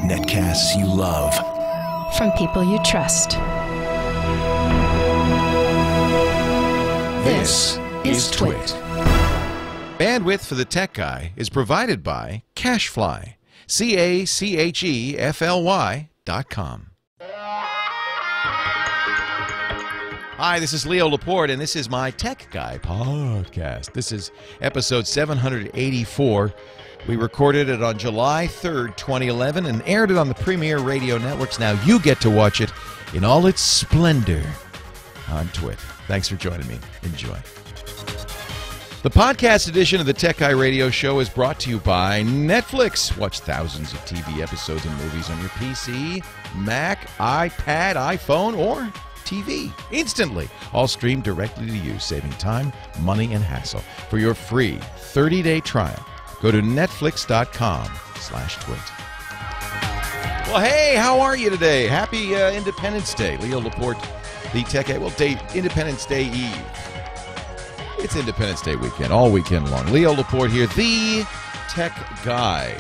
Netcasts you love. From people you trust. This is TWiT. Bandwidth for the Tech Guy is provided by Cachefly. CACHEFLY.com. Hi, this is Leo Laporte, and this is my Tech Guy podcast. This is episode 784. We recorded it on July 3rd, 2011, and aired it on the Premier Radio Networks. Now you get to watch it in all its splendor on TWiT. Thanks for joining me. Enjoy. The podcast edition of the Tech Guy Radio Show is brought to you by Netflix. Watch thousands of TV episodes and movies on your PC, Mac, iPad, iPhone, or TV instantly, all streamed directly to you, saving time, money, and hassle. For your free 30-day trial, go to netflix.com/twit. Well, hey, how are you today? Happy Independence Day. Leo Laporte, the Tech Guy. Well, Independence Day Eve. It's Independence Day weekend, all weekend long. Leo Laporte here, the Tech Guy.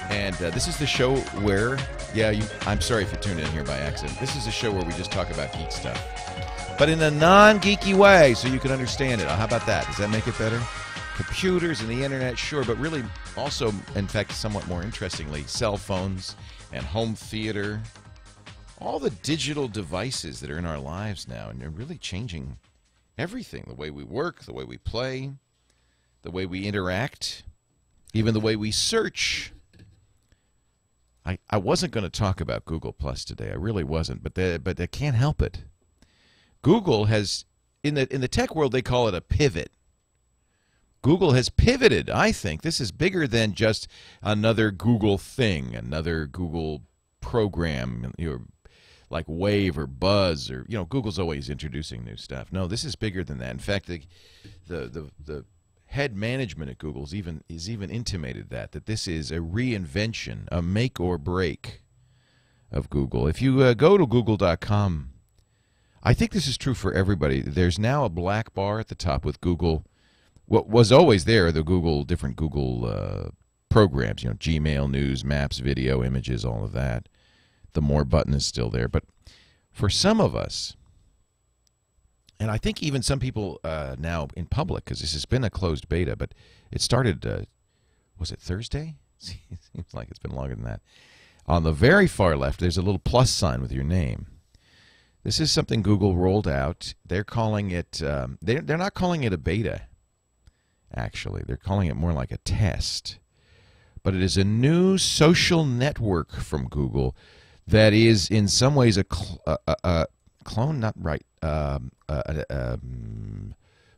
And this is the show where, I'm sorry if you tuned in here by accident. This is a show where we just talk about geek stuff, but in a non-geeky way so you can understand it. How about that? Does that make it better? Computers and the internet, sure, but really also, in fact, somewhat more interestingly, cell phones and home theater. All the digital devices that are in our lives now, and they're really changing everything. The way we work, the way we play, the way we interact, even the way we search. I wasn't going to talk about Google Plus today. I really wasn't, but I can't help it. Google has, in the tech world, they call it a pivot. Google has pivoted, I think. This is bigger than just another Google thing, another Google program, like Wave or Buzz, or Google's always introducing new stuff. No, this is bigger than that. In fact, the head management at Google is even intimated that this is a reinvention, a make or break of Google. If you go to google.com, I think this is true for everybody. There's now a black bar at the top with Google. What was always there, the different Google programs, Gmail, News, Maps, Video, Images, all of that. The More button is still there. But for some of us, and I think even some people now in public, because this has been a closed beta, but it started, was it Thursday? It seems like it's been longer than that. On the very far left, there's a little plus sign with your name. This is something Google rolled out. They're calling it, they're not calling it a beta, actually. They're calling it more like a test. But it is a new social network from Google that is in some ways a clone, not right,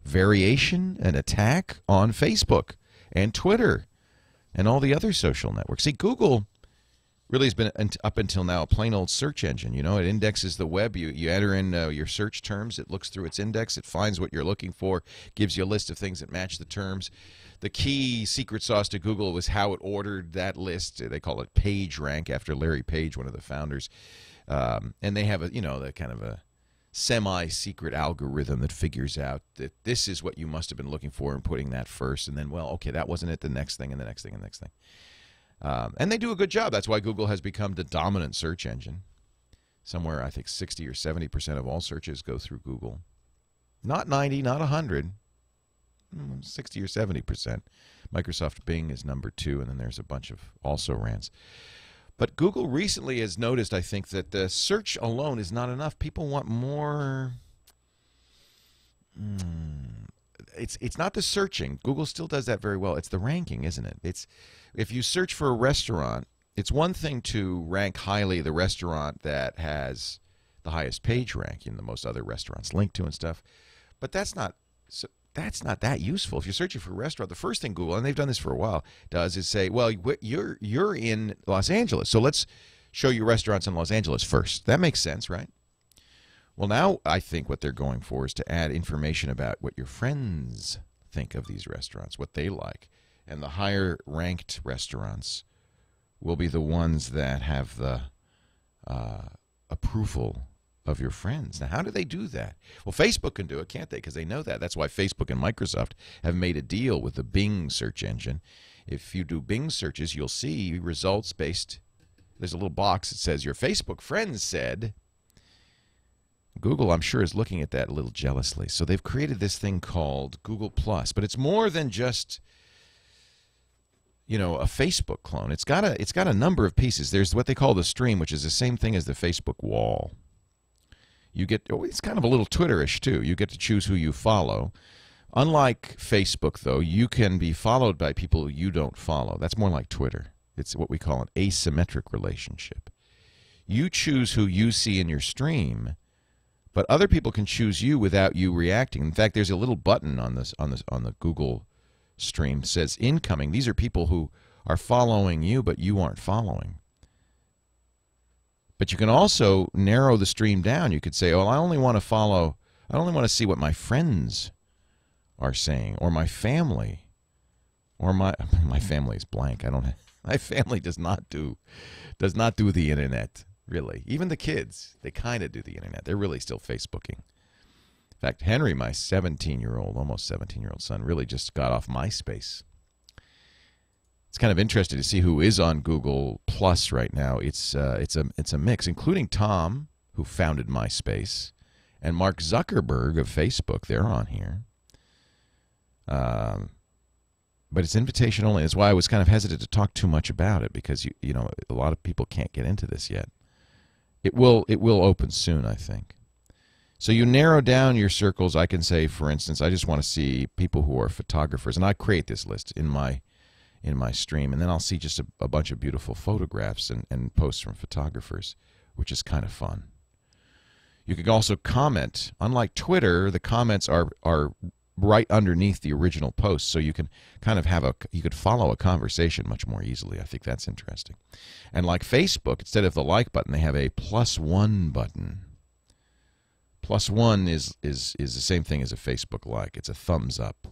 variation, an attack on Facebook and Twitter and all the other social networks. See, Google really has been, up until now, a plain old search engine. It indexes the web. You enter in your search terms. It looks through its index. It finds what you're looking for, gives you a list of things that match the terms. The key secret sauce to Google was how it ordered that list. They call it page rank after Larry Page, one of the founders. And they have a kind of a semi-secret algorithm that figures out that this is what you must have been looking for and putting that first. And then, well, okay, that wasn't it. The next thing and the next thing and the next thing. And they do a good job. That's why Google has become the dominant search engine. Somewhere, I think, 60 or 70% of all searches go through Google. Not 90, not 100. 60 or 70%. Microsoft Bing is number 2, and then there's a bunch of also-rans. But Google recently has noticed, I think, that the search alone is not enough. People want more. It's not the searching. Google still does that very well. It's the ranking, isn't it? It's if you search for a restaurant, it's one thing to rank highly the restaurant that has the highest page ranking the most other restaurants linked to and stuff. But that's not that useful. If you're searching for a restaurant, the first thing Google, and they've done this for a while, does is say, well, you're in Los Angeles, so let's show you restaurants in Los Angeles first. That makes sense, right? Well, now I think what they're going for is to add information about what your friends think of these restaurants, what they like. And the higher ranked restaurants will be the ones that have the approval of your friends. Now, how do they do that? Well, Facebook can do it, can't they? Because they know that. That's why Facebook and Microsoft have made a deal with the Bing search engine. If you do Bing searches, you'll see results based. There's a little box that says your Facebook friends said. Google, I'm sure, is looking at that a little jealously. So they've created this thing called Google Plus, but it's more than just, you know, a Facebook clone. It's got a number of pieces. There's what they call the stream, which is the same thing as the Facebook wall. You get, it's kind of a little Twitterish too. You get to choose who you follow. Unlike Facebook, though, you can be followed by people you don't follow. That's more like Twitter. It's what we call an asymmetric relationship. You choose who you see in your stream, but other people can choose you without you reacting. In fact, there's a little button on the Google stream that says incoming. These are people who are following you, but you aren't following. But you can also narrow the stream down. You could say, "Oh, I only want to see what my friends are saying, or my family, or my family is blank. My family does not do the internet, really. Even the kids, they kind of do the internet. They're really still Facebooking. In fact, Henry, my almost 17-year-old son, really just got off MySpace. It's kind of interesting to see who is on Google Plus right now. It's a mix, including Tom, who founded MySpace, and Mark Zuckerberg of Facebook. They're on here. But it's invitation only. That's why I was kind of hesitant to talk too much about it, because you know, a lot of people can't get into this yet. It will open soon, I think. So you narrow down your circles. I can say, for instance, I just want to see people who are photographers, and I create this list in my stream, and then I'll see just a bunch of beautiful photographs and posts from photographers, which is kind of fun. You could also comment. Unlike Twitter, the comments are right underneath the original post, so you can kind of you could follow a conversation much more easily. I think that's interesting. And like Facebook, instead of the like button, they have a +1 button. +1 is the same thing as a Facebook like. It's a thumbs up.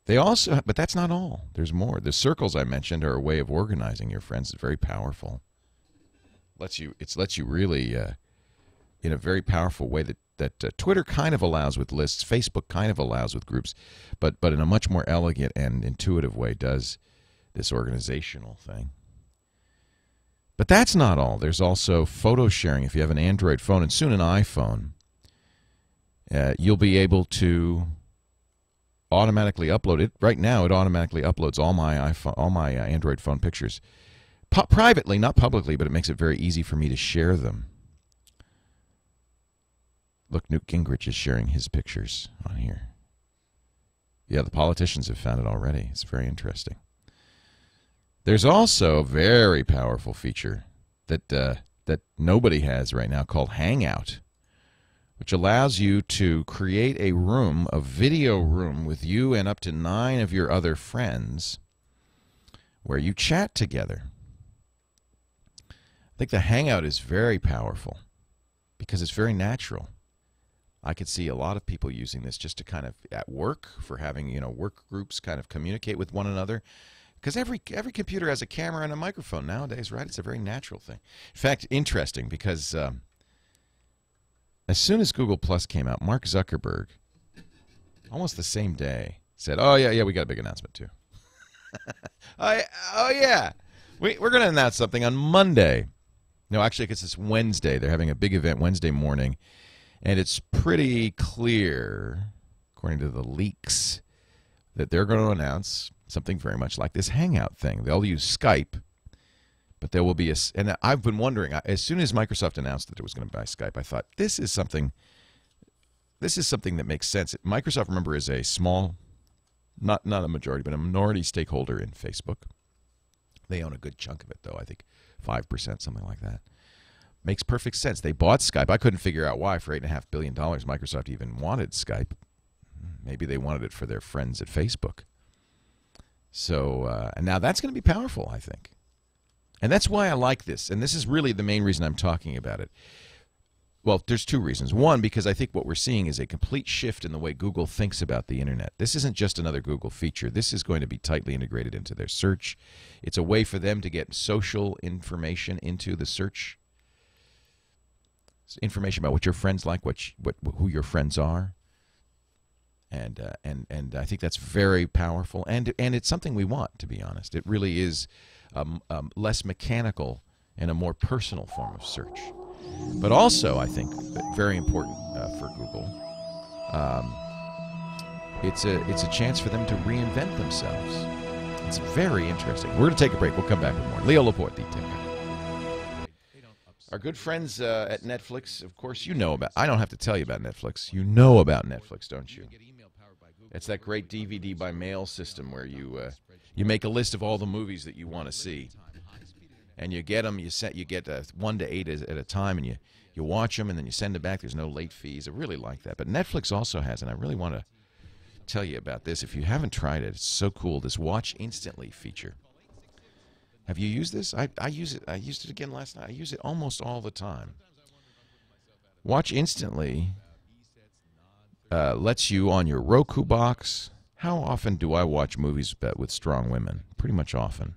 They also, but that's not all. There's more. The circles I mentioned are a way of organizing your friends. It's very powerful. It lets you really, in a very powerful way that Twitter kind of allows with lists, Facebook kind of allows with groups, but in a much more elegant and intuitive way does this organizational thing. But that's not all. There's also photo sharing. If you have an Android phone and soon an iPhone, you'll be able to automatically upload it. Right now, it automatically uploads all my Android phone pictures privately, not publicly, but it makes it very easy for me to share them. Look, Newt Gingrich is sharing his pictures on here. Yeah, the politicians have found it already. It's very interesting. There's also a very powerful feature that nobody has right now called Hangout, which allows you to create a room, a video room with you and up to 9 of your other friends where you chat together. I think the Hangout is very powerful because it's very natural. I could see a lot of people using this just to kind of at work, for having, you know, work groups kind of communicate with one another. Because every computer has a camera and a microphone nowadays, right? It's a very natural thing. In fact, interesting, because as soon as Google Plus came out, Mark Zuckerberg, almost the same day, said, "Oh yeah, we got a big announcement too." Oh yeah, we're going to announce something on Monday. No, actually, because it's Wednesday. They're having a big event Wednesday morning, and it's pretty clear, according to the leaks, that they're going to announce something very much like this Hangout thing. They'll use Skype, but there will be and I've been wondering, as soon as Microsoft announced that it was going to buy Skype, I thought, this is something that makes sense. Microsoft, remember, is a small, not a majority, but a minority stakeholder in Facebook. They own a good chunk of it, though. I think 5%, something like that. Makes perfect sense. They bought Skype. I couldn't figure out why for $8.5 billion Microsoft even wanted Skype. Maybe they wanted it for their friends at Facebook. So, and now that's going to be powerful, I think. And that's why I like this. And this is really the main reason I'm talking about it. Well, there's 2 reasons. One, because I think what we're seeing is a complete shift in the way Google thinks about the internet. This isn't just another Google feature. This is going to be tightly integrated into their search. It's a way for them to get social information into the search. Information about what your friends like, who your friends are. And I think that's very powerful, and it's something we want, to be honest. It really is less mechanical and a more personal form of search. But also, I think, very important for Google, it's a chance for them to reinvent themselves. It's very interesting. We're going to take a break. We'll come back with more. Leo Laporte, the Tech Guy. Our good friends at Netflix, of course, you know about. I don't have to tell you about Netflix. You know about Netflix, don't you? It's that great DVD by mail system where you make a list of all the movies that you want to see, and you get them. You get 1 to 8 at a time, and you watch them, and then you send them back. There's no late fees. I really like that. But Netflix also has, and I really want to tell you about this. If you haven't tried it, it's so cool. This Watch Instantly feature. Have you used this? I use it. I used it again last night. I use it almost all the time. Watch Instantly lets you on your Roku box. How often do I watch movies with strong women? Pretty much often.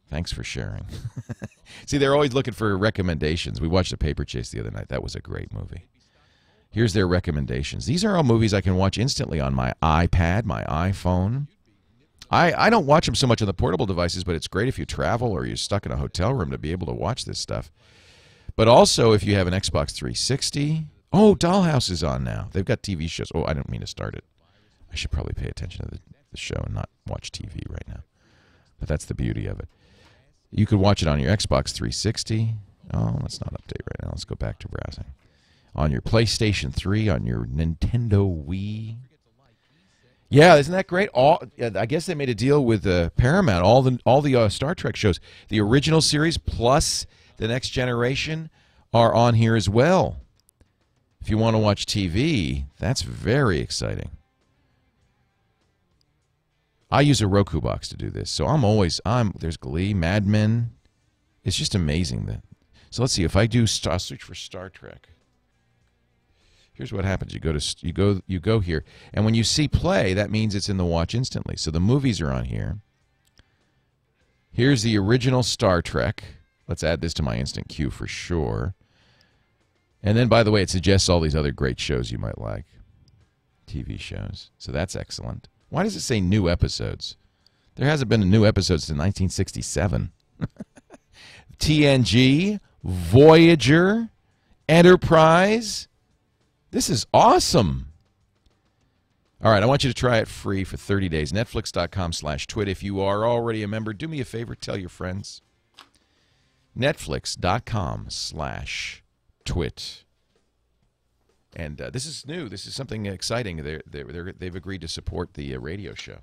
Thanks for sharing. See, they're always looking for recommendations. We watched The Paper Chase the other night. That was a great movie. Here's their recommendations. These are all movies I can watch instantly on my iPad, my iPhone. I don't watch them so much on the portable devices, but it's great if you travel or you're stuck in a hotel room to be able to watch this stuff. But also if you have an Xbox 360. Oh, Dollhouse is on now. They've got TV shows. Oh, I don't mean to start it. I should probably pay attention to the show and not watch TV right now. But that's the beauty of it. You could watch it on your Xbox 360. Oh, let's not update right now. Let's go back to browsing. On your PlayStation 3, on your Nintendo Wii. Yeah, isn't that great? I guess they made a deal with Paramount. All the Star Trek shows, the original series plus the Next Generation, are on here as well. If you want to watch TV, that's very exciting. I use a Roku box to do this, so there's Glee, Mad Men. It's just amazing. So let's see if I do I'll search for Star Trek. Here's what happens. You go here, and when you see play, that means it's in the Watch Instantly. So the movies are on here. Here's the original Star Trek. Let's add this to my instant queue for sure. And then, by the way, it suggests all these other great shows you might like, TV shows. So that's excellent. Why does it say new episodes? There hasn't been a new episode since 1967. TNG, Voyager, Enterprise. This is awesome. All right, I want you to try it free for 30 days. Netflix.com/twit. If you are already a member, do me a favor, tell your friends. Netflix.com/twit. And this is new. This is something exciting. They've agreed to support the radio show.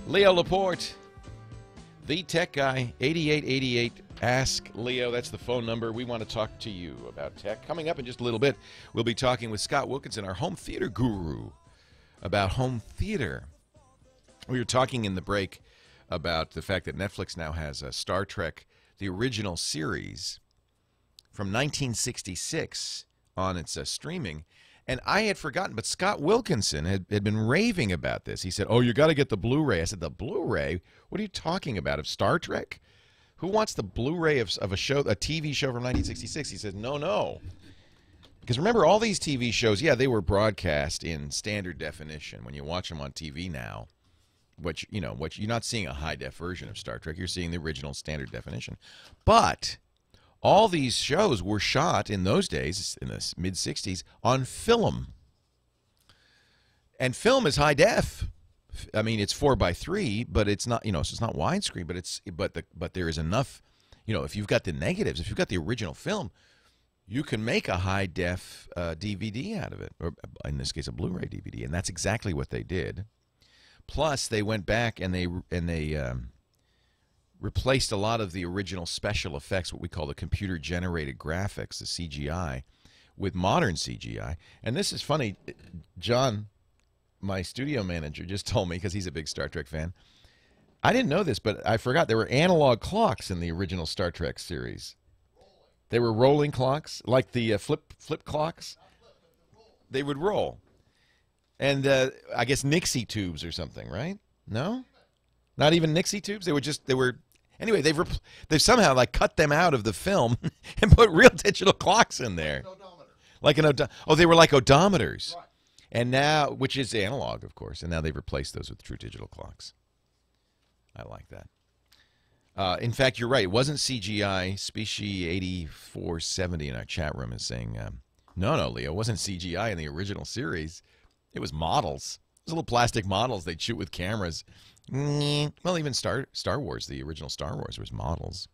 Leo Laporte, the tech guy, 8888. Ask Leo. That's the phone number. We want to talk to you about tech. Coming up in just a little bit, we'll be talking with Scott Wilkinson, our home theater guru, about home theater. We were talking in the break about the fact that Netflix now has a Star Trek, the original series from 1966 on its streaming. And I had forgotten, but Scott Wilkinson had been raving about this. He said, oh, you got to get the Blu-ray. I said, the Blu-ray? What are you talking about? Of Star Trek? Who wants the Blu-ray of a TV show from 1966? He said, no. Because remember, all these TV shows, yeah, they were broadcast in standard definition. When you watch them on TV now, you're not seeing a high-def version of Star Trek. You're seeing the original standard definition. But all these shows were shot in those days, in the mid-'60s, on film. And film is high-def. I mean, it's 4:3, but it's not, so it's not widescreen, but there is enough, if you've got the negatives, if you've got the original film, you can make a high-def DVD out of it, or in this case, a Blu-ray DVD, and that's exactly what they did. Plus, they went back and they replaced a lot of the original special effects, what we call the computer-generated graphics, the CGI, with modern CGI. And this is funny, John, my studio manager, just told me, because he's a big Star Trek fan. I didn't know this, but I forgot there were analog clocks in the original Star Trek series. They were rolling clocks, like the flip clocks. They would roll. And I guess Nixie tubes or something, right? No? Not even Nixie tubes? Anyway, they've somehow cut them out of the film and put real digital clocks in there. Like they were like odometers. Right. And now, which is analog, of course, and now they've replaced those with true digital clocks. I like that. In fact, you're right. It wasn't CGI. Species 8470 in our chat room is saying, no, Leo, it wasn't CGI in the original series. It was models. It was little plastic models they'd shoot with cameras. Well, even Star Wars, the original Star Wars, was models.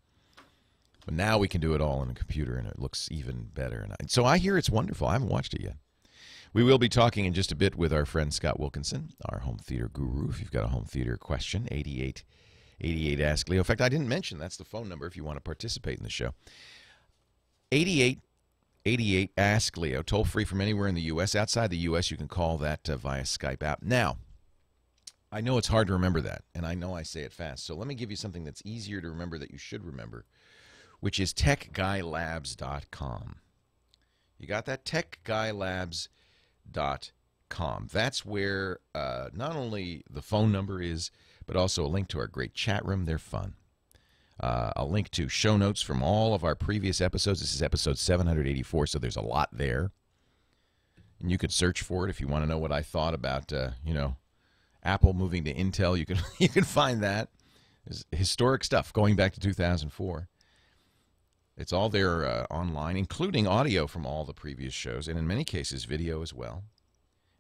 But now we can do it all in a computer, and it looks even better. And so I hear it's wonderful. I haven't watched it yet. We will be talking in just a bit with our friend Scott Wilkinson, our home theater guru. If you've got a home theater question, 8888 Ask Leo. In fact, I didn't mention that's the phone number if you want to participate in the show. 8888 Ask Leo, toll free from anywhere in the U.S. Outside the U.S., you can call that via Skype app. Now, I know it's hard to remember that, and I know I say it fast. So let me give you something that's easier to remember that you should remember, which is techguylabs.com. You got that? techguylabs.com. That's where not only the phone number is, but also a link to our great chat room. They're fun. A link to show notes from all of our previous episodes. This is episode 784, so there's a lot there. And you could search for it if you want to know what I thought about, Apple moving to Intel. You can find that. It's historic stuff going back to 2004. It's all there online, including audio from all the previous shows, and in many cases, video as well,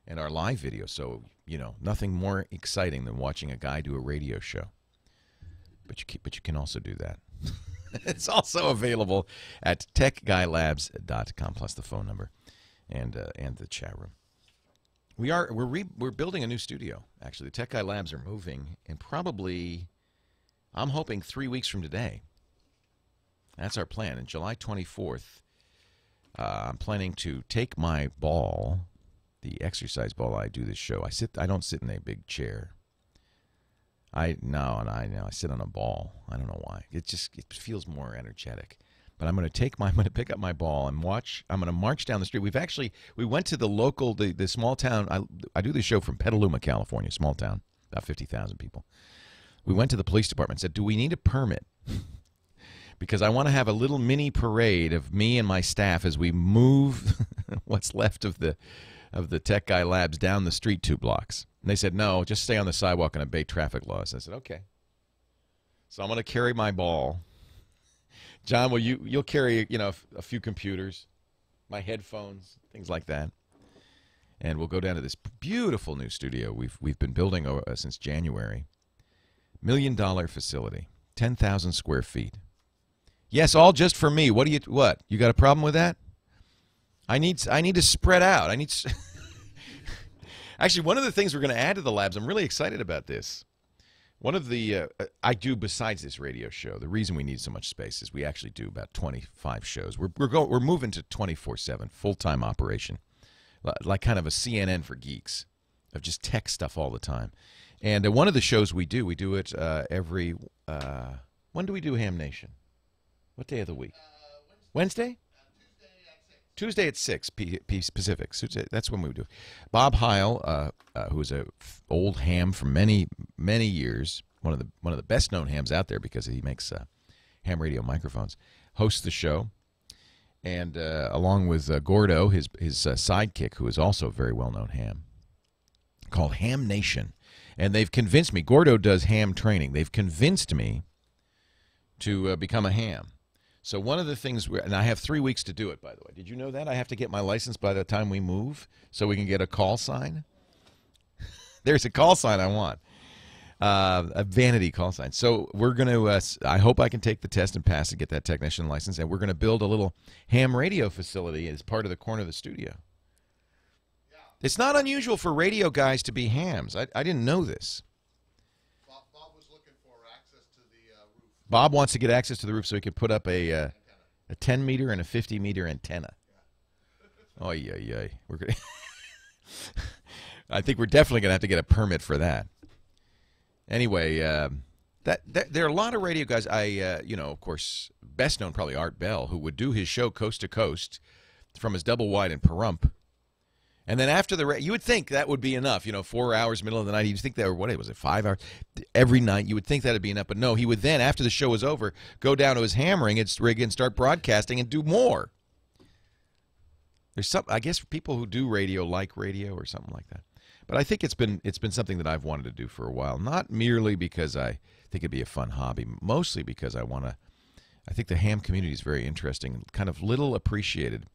and our live video. So, nothing more exciting than watching a guy do a radio show. But you can also do that. It's also available at techguylabs.com, plus the phone number and the chat room. We're building a new studio. Actually, the Tech Guy Labs are moving, and probably, I'm hoping 3 weeks from today. That's our plan. On July 24th, I'm planning to take my ball, the exercise ball I do this show. I don't sit in a big chair. I sit on a ball. I don't know why. It feels more energetic. But I'm going to pick up my ball and watch. I'm going to march down the street. We went to the small town. I do this show from Petaluma, California, small town, about 50,000 people. We went to the police department and said, do we need a permit? Because I want to have a little mini parade of me and my staff as we move what's left of the Tech Guy Labs down the street 2 blocks. And they said, no, just stay on the sidewalk and obey traffic laws. I said, okay. So I'm going to carry my ball. John, you'll carry a few computers, my headphones, things like that, and we'll go down to this beautiful new studio we've been building since January. $1 million facility, 10,000 square feet. Yes, all just for me. What? You got a problem with that? I need to spread out. Actually, one of the things we're going to add to the labs, I'm really excited about this. One of the I do besides this radio show. The reason we need so much space is we actually do about 25 shows. We're moving to 24/7 full-time operation, like kind of a CNN for geeks, of just tech stuff all the time. And one of the shows we do it every. When do we do Ham Nation? What day of the week? Wednesday? Tuesday at 6 Pacific. That's when we do. Bob Heil, who's a old ham for many years, one of the best known hams out there because he makes ham radio microphones, hosts the show, and along with Gordo, his sidekick, who is also a very well known ham, called Ham Nation, and they've convinced me. Gordo does ham training. They've convinced me to become a ham. So one of the things, and I have 3 weeks to do it, by the way. Did you know that? I have to get my license by the time we move so we can get a call sign. There's a call sign I want, a vanity call sign. So we're going to, I hope I can take the test and pass and get that technician license, and we're going to build a little ham radio facility as part of the corner of the studio. Yeah. It's not unusual for radio guys to be hams. I didn't know this. Bob wants to get access to the roof so he can put up a 10-meter and a 50-meter antenna. Oh, yeah. We're gonna I think we're definitely going to have to get a permit for that. Anyway, there are a lot of radio guys. Of course, best known probably Art Bell, who would do his show coast to coast from his double wide in Pahrump. And then after you would think that would be enough, 4 hours, middle of the night. You'd think that, what was it, 5 hours? Every night, you would think that would be enough. But no, he would then, after the show was over, go down to his hammering rig and start broadcasting and do more. There's some, I guess, people who do radio like radio or something like that. But I think it's been something that I've wanted to do for a while, not merely because I think it'd be a fun hobby, mostly because I think the ham community is very interesting, kind of little appreciated,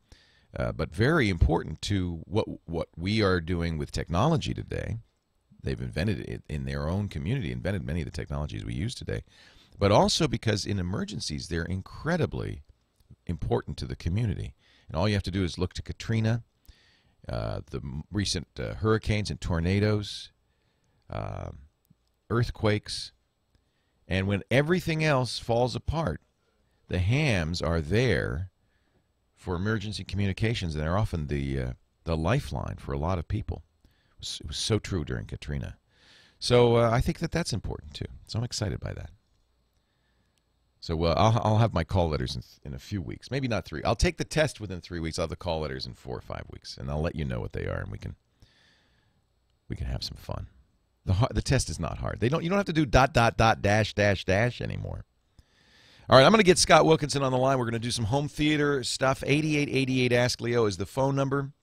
but very important to what we are doing with technology today. They've invented it in their own community, invented many of the technologies we use today, but also because in emergencies they're incredibly important to the community. And all you have to do is look to Katrina, the recent hurricanes and tornadoes, earthquakes, and when everything else falls apart, the hams are there for emergency communications, and they're often the lifeline for a lot of people. It was so true during Katrina. So I think that's important too. So I'm excited by that. So I'll have my call letters in a few weeks. Maybe not 3. I'll take the test within 3 weeks. I'll have the call letters in 4 or 5 weeks, and I'll let you know what they are, and we can have some fun. The test is not hard. You don't have to do ... .. anymore. All right, I'm going to get Scott Wilkinson on the line. We're going to do some home theater stuff. 8888 Ask Leo is the phone number.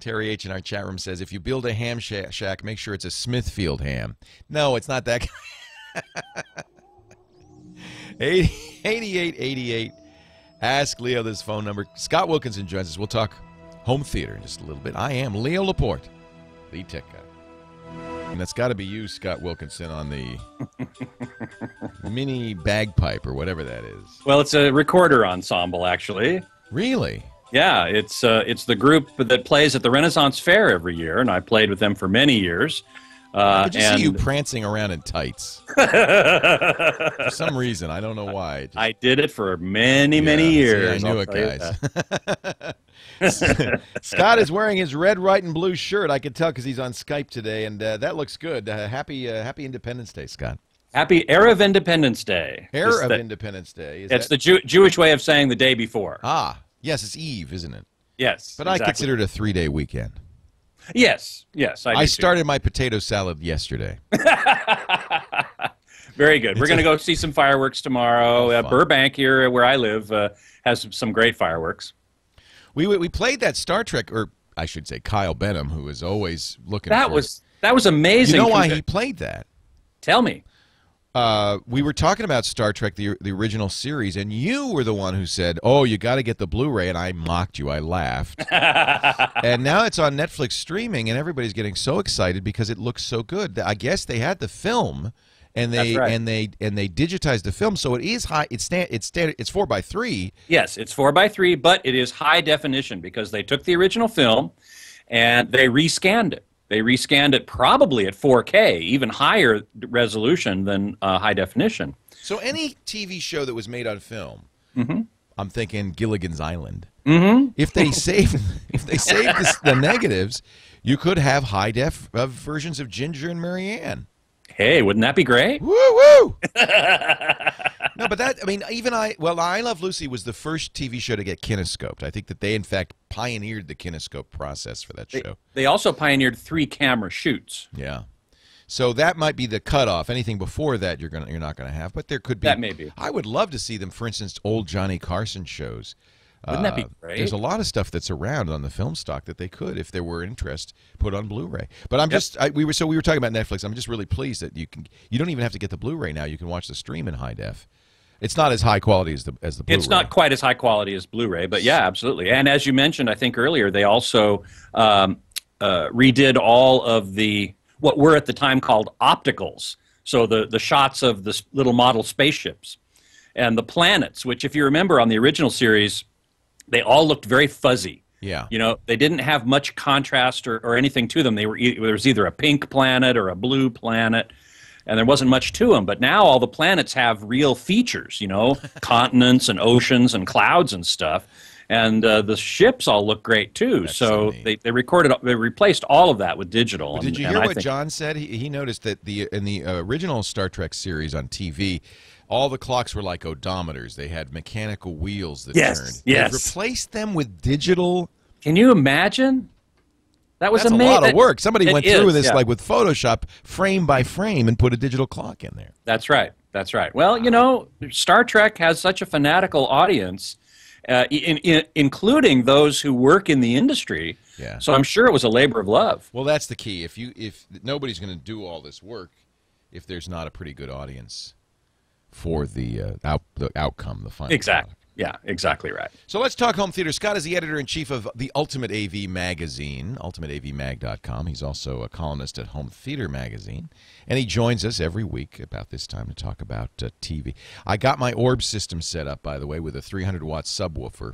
Terry H. in our chat room says, if you build a ham shack, make sure it's a Smithfield ham. No, it's not that. 8888 Ask Leo, this phone number. Scott Wilkinson joins us. We'll talk home theater in just a little bit. I am Leo Laporte, the tech guy. And that's got to be you, Scott Wilkinson, on the mini bagpipe or whatever that is. Well, it's a recorder ensemble, actually. Really? Yeah, it's the group that plays at the Renaissance Fair every year, and I played with them for many years. I could just see you prancing around in tights. For some reason, I don't know why. I did it for many years. See, I knew it, guys. Scott is wearing his red, white, and blue shirt. I can tell because he's on Skype today, and that looks good. Happy Independence Day, Scott. Happy Erev Independence Day. Independence Day. It's the Jewish way of saying the day before. Ah, yes, it's Eve, isn't it? Yes, but exactly. I consider it a 3-day weekend. Yes, I started my potato salad yesterday. Very good. We're going to go see some fireworks tomorrow. Burbank here, where I live, has some great fireworks. We played that Star Trek, or I should say Kyle Benham, who is always looking that was amazing. You know why he played that? Tell me. We were talking about Star Trek, the original series, and you were the one who said, oh, you got to get the Blu-ray, and I mocked you. I laughed. And now it's on Netflix streaming, and everybody's getting so excited because it looks so good. I guess they had the film, and they digitized the film, so it is high. It's 4:3. Yes, it's 4:3, but it is high definition because they took the original film and they rescanned it. They rescanned it probably at 4K, even higher resolution than high definition. So any TV show that was made on film, I'm thinking Gilligan's Island. If they saved the negatives, you could have high def versions of Ginger and Marianne. Hey, wouldn't that be great? Woo woo! No, but I Love Lucy was the first TV show to get kinescoped. I think that they, in fact, pioneered the kinescope process for that show. They also pioneered 3-camera shoots. Yeah. So that might be the cutoff. Anything before that, you're not gonna have. But there could be. That may be. I would love to see them, for instance, old Johnny Carson shows. Wouldn't that be great? There's a lot of stuff that's around on the film stock that they could, if there were interest, put on Blu-ray. But we were talking about Netflix. I'm just really pleased that you don't even have to get the Blu-ray now. You can watch the stream in high def. It's not as high quality as the Blu-ray. It's not quite as high quality as Blu-ray, but yeah, absolutely. And as you mentioned, I think earlier, they also redid all of what were at the time called opticals. So the shots of the little model spaceships and the planets, which, if you remember on the original series, they all looked very fuzzy. Yeah. You know, they didn't have much contrast or anything to them. There was either a pink planet or a blue planet, and there wasn't much to them. But now all the planets have real features, you know, continents and oceans and clouds and stuff. And the ships all look great too. That's so they replaced all of that with digital. But did you hear what John said? He noticed that in the original Star Trek series on TV, all the clocks were like odometers. They had mechanical wheels that turned. Yes. They replaced them with digital. Can you imagine? That's amazing. A lot of work. Somebody went through this like with Photoshop, frame by frame, and put a digital clock in there. That's right. That's right. Well, you know, Star Trek has such a fanatical audience, including those who work in the industry. Yeah. So I'm sure it was a labor of love. Well, that's the key. If nobody's going to do all this work if there's not a pretty good audience for the outcome, the final Exactly. product. Yeah, exactly right. So let's talk home theater. Scott is the editor-in-chief of the Ultimate AV magazine, ultimateavmag.com. He's also a columnist at Home Theater Magazine, and he joins us every week about this time to talk about TV. I got my Orb system set up, by the way, with a 300-watt subwoofer.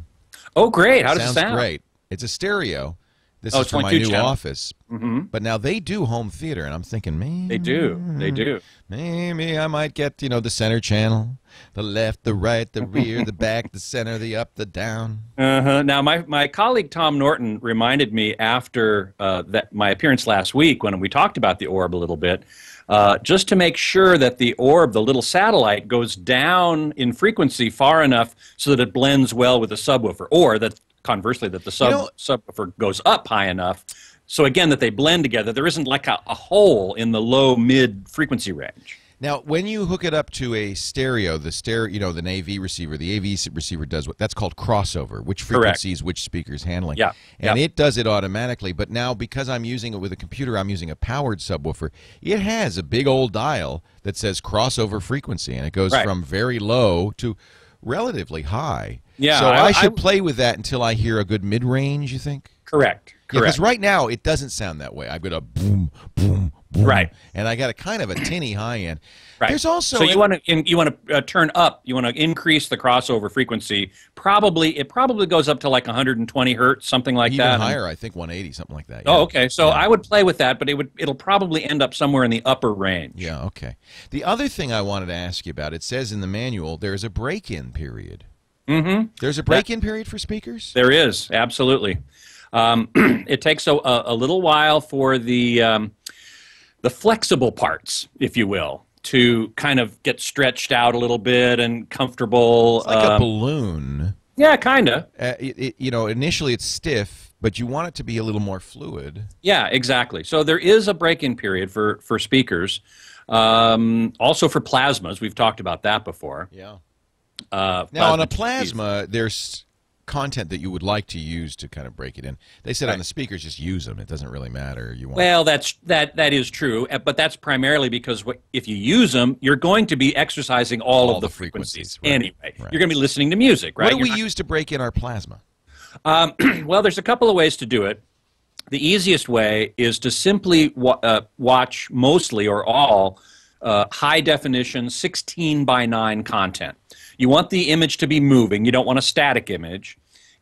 Oh, great. How does it Sounds sound? great. It's a stereo. This Oh, is it's for my 22 new channel. office. But now they do home theater, and I'm thinking, man, They do. They do. maybe I might get, the center channel, the left, the right, the rear, the back, the center, the up, the down. Now, my colleague Tom Norton reminded me after my appearance last week when we talked about the Orb a little bit, just to make sure that the Orb, the little satellite, goes down in frequency far enough so that it blends well with the subwoofer, or that conversely that the subwoofer goes up high enough so again that they blend together. There isn't like a hole in the low mid frequency range. Now, when you hook it up to a stereo, the AV receiver, the AV receiver does that's called crossover, which frequencies, which speakers handling. Yeah. And it does it automatically. But now, because I'm using it with a computer, I'm using a powered subwoofer, it has a big old dial that says crossover frequency, and it goes from very low to relatively high. Yeah. So I should play with that until I hear a good mid-range, you think? Correct. Because right now it doesn't sound that way. I've got a boom, boom, boom, right, and I got a kind of a tinny high end. Right. There's also so you want to turn up. You want to increase the crossover frequency. It probably goes up to like 120 hertz, something like even that. Higher, I think 180, something like that. Oh, okay. So I would play with that, but it'll probably end up somewhere in the upper range. Yeah. Okay. The other thing I wanted to ask you about, it says in the manual there's a break-in period. Mm-hmm. There's a break-in period for speakers? There is, absolutely. It takes a little while for the flexible parts, if you will, to kind of get stretched out a little bit and comfortable. It's like a balloon. Yeah, kind of. Initially it's stiff, but you want it to be a little more fluid. Yeah, exactly. So there is a break-in period for speakers. Also for plasmas. We've talked about that before. Yeah. Now, on a plasma, TVs. there's content that you would like to use to kind of break it in. They said on the speakers, just use them. It doesn't really matter. Well, that is true, but that's primarily because if you use them, you're going to be exercising all of the frequencies anyway. Right. You're going to be listening to music, right? What do we use to break in our plasma? Well, there's a couple of ways to do it. The easiest way is to simply watch mostly or all high definition 16:9 content. You want the image to be moving. You don't want a static image.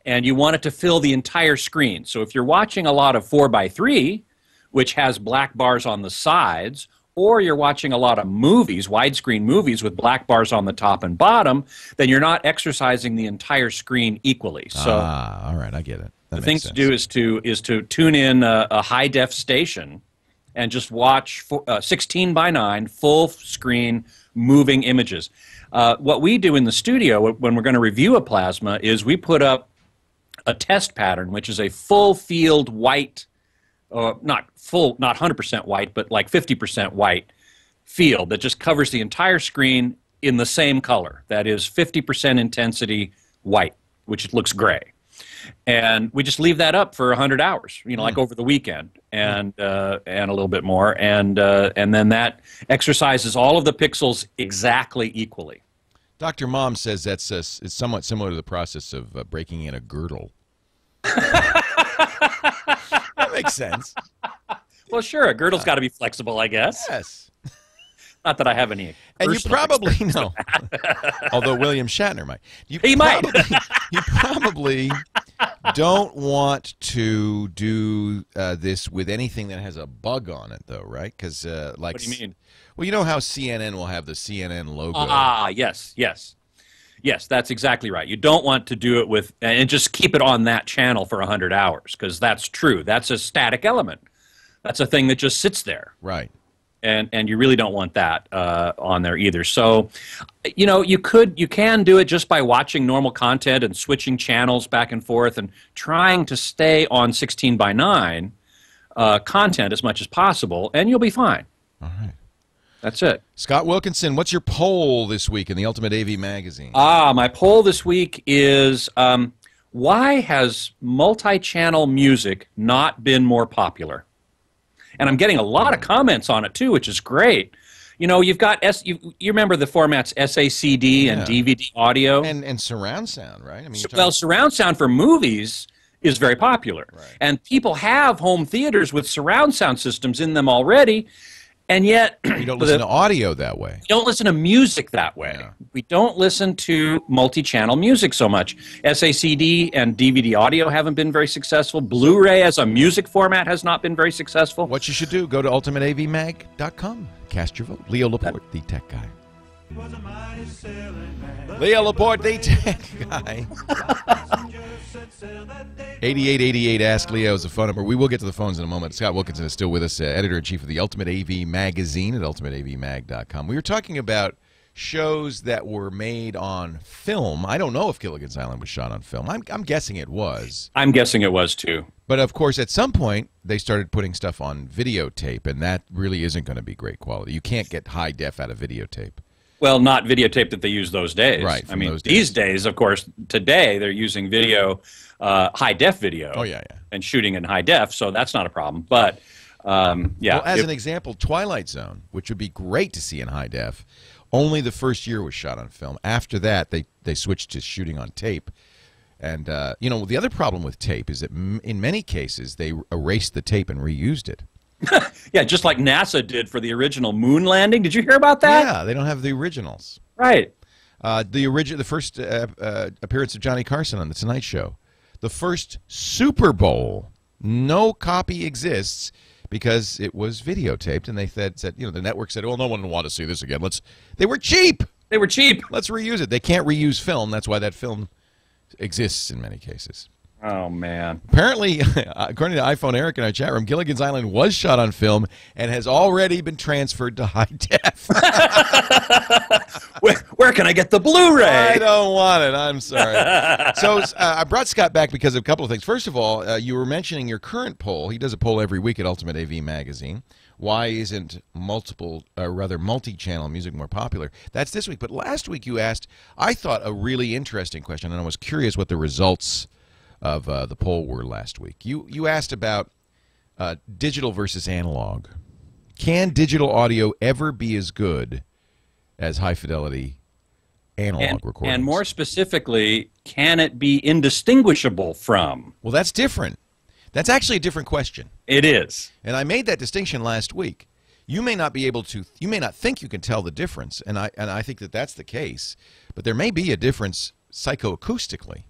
And you want it to fill the entire screen. So if you're watching a lot of 4:3, which has black bars on the sides, or you're watching a lot of movies, widescreen movies with black bars on the top and bottom, then you're not exercising the entire screen equally. So all right, I get it. The thing to do is to tune in a high def station and just watch 16:9 full screen moving images. What we do in the studio when we're going to review a plasma is we put up a test pattern, which is a full field white, not 100% white, but like 50% white field that just covers the entire screen in the same color. That is 50% intensity white, which looks gray. And we just leave that up for 100 hours, like over the weekend, and a little bit more, and then that exercises all of the pixels exactly equally. Dr. Mom says it's somewhat similar to the process of breaking in a girdle. That makes sense. Well, sure, a girdle's got to be flexible, I guess. Yes. Not that I have any. And you probably know, although William Shatner might. He might. You probably don't want to do this with anything that has a bug on it, though, right? Because what do you mean? Well, you know how CNN will have the CNN logo. Yes, that's exactly right. You don't want to do it and just keep it on that channel for 100 hours, because that's true. That's a static element. That's a thing that just sits there. Right. And you really don't want that on there either. So, you can do it just by watching normal content and switching channels back and forth and trying to stay on 16:9 content as much as possible, and you'll be fine. All right. That's it. Scott Wilkinson, what's your poll this week in the Ultimate AV Magazine? My poll this week is why has multi-channel music not been more popular? And I'm getting a lot of comments on it too, which is great. You know, you've got you remember the formats SACD and DVD audio and surround sound, right? I mean, well, surround sound for movies is very popular, right. And people have home theaters with surround sound systems in them already. And yet, we don't listen to audio that way. We don't listen to music that way. Yeah. We don't listen to multi-channel music so much. SACD and DVD audio haven't been very successful. Blu-ray as a music format has not been very successeful. What you should do, go to ultimateavmag.com. Cast your vote. Leo Laporte, the tech guy. Leo Laporte, the tech guy. 8888 Ask Leo is the phone number. We will get to the phones in a moment. Scott Wilkinson is still with us, editor-in-chief of the Ultimate AV Magazine at ultimateavmag.com. We were talking about shows that were made on film. I don't know if Gilligan's Island was shot on film. I'm guessing it was. I'm guessing it was, too. But, of course, at some point, they started putting stuff on videotape, and that really isn't going to be great quality. You can't get high def out of videotape. Well, not videotape that they use those days. Right. I mean, these days, of course, today they're using video, high-def video. Oh, yeah. And shooting in high def, so that's not a problem. But, yeah. Well, as an example, Twilight Zone, which would be great to see in high def, only the first year was shot on film. After that, they switched to shooting on tape. And, you know, the other problem with tape is that in many cases, they erased the tape and reused it. Yeah, just like NASA did for the original moon landing. Did you hear about that? Yeah, they don't have the originals. Right. The first appearance of Johnny Carson on The Tonight Show. The first Super Bowl, no copy exists because it was videotaped, and they said, you know, the network said, well, no one will want to see this again. They were cheap. They were cheap. Let's reuse it. They can't reuse film. That's why that film exists in many cases. Oh, man. Apparently, according to iPhone Eric in our chat room, Gilligan's Island was shot on film and has already been transferred to high def. Where can I get the Blu-ray? I don't want it. I'm sorry. So I brought Scott back because of a couple of things. First of all, you were mentioning your current poll. He does a poll every week at Ultimate AV Magazine. Why isn't multi-channel music more popular? That's this week. But last week you asked, I thought, a really interesting question, and I was curious what the results of the poll were last week. You asked about digital versus analog. Can digital audio ever be as good as high-fidelity analog recordings? And more specifically, can it be indistinguishable from? Well, that's different. That's actually a different question. It is. And I made that distinction last week. You may not be able to, you may not think you can tell the difference, and I think that that's the case, but there may be a difference psychoacoustically.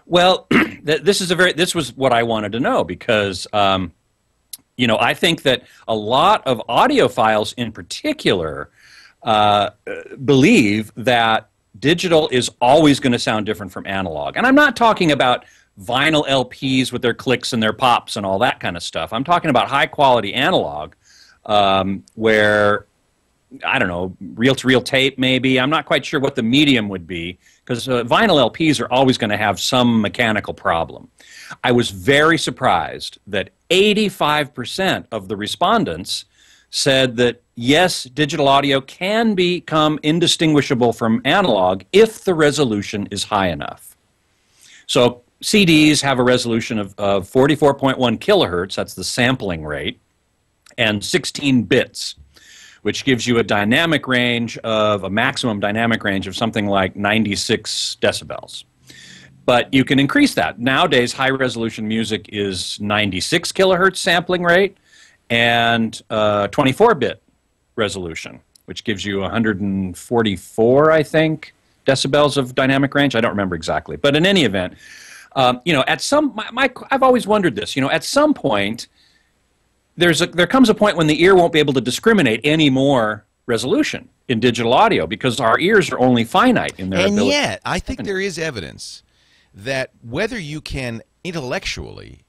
Well, this was what I wanted to know because, you know, I think that a lot of audiophiles in particular believe that digital is always going to sound different from analog. And I'm not talking about vinyl LPs with their clicks and their pops and all that kind of stuff. I'm talking about high-quality analog where, I don't know, reel-to-reel tape maybe. I'm not quite sure what the medium would be because vinyl LPs are always going to have some mechanical problem. I was very surprised that 85% of the respondents said that, yes, digital audio can become indistinguishable from analog if the resolution is high enough. So CDs have a resolution of 44.1 kilohertz, that's the sampling rate, and 16 bits, which gives you a dynamic range of, a maximum dynamic range of something like 96 decibels. But you can increase that. Nowadays, high-resolution music is 96 kilohertz sampling rate and 24-bit resolution, which gives you 144, I think, decibels of dynamic range. I don't remember exactly. But in any event, you know, I've always wondered this. You know, at some point, there comes a point when the ear won't be able to discriminate any more resolution in digital audio because our ears are only finite in their ability. And yet, I think there is evidence that whether you can intellectually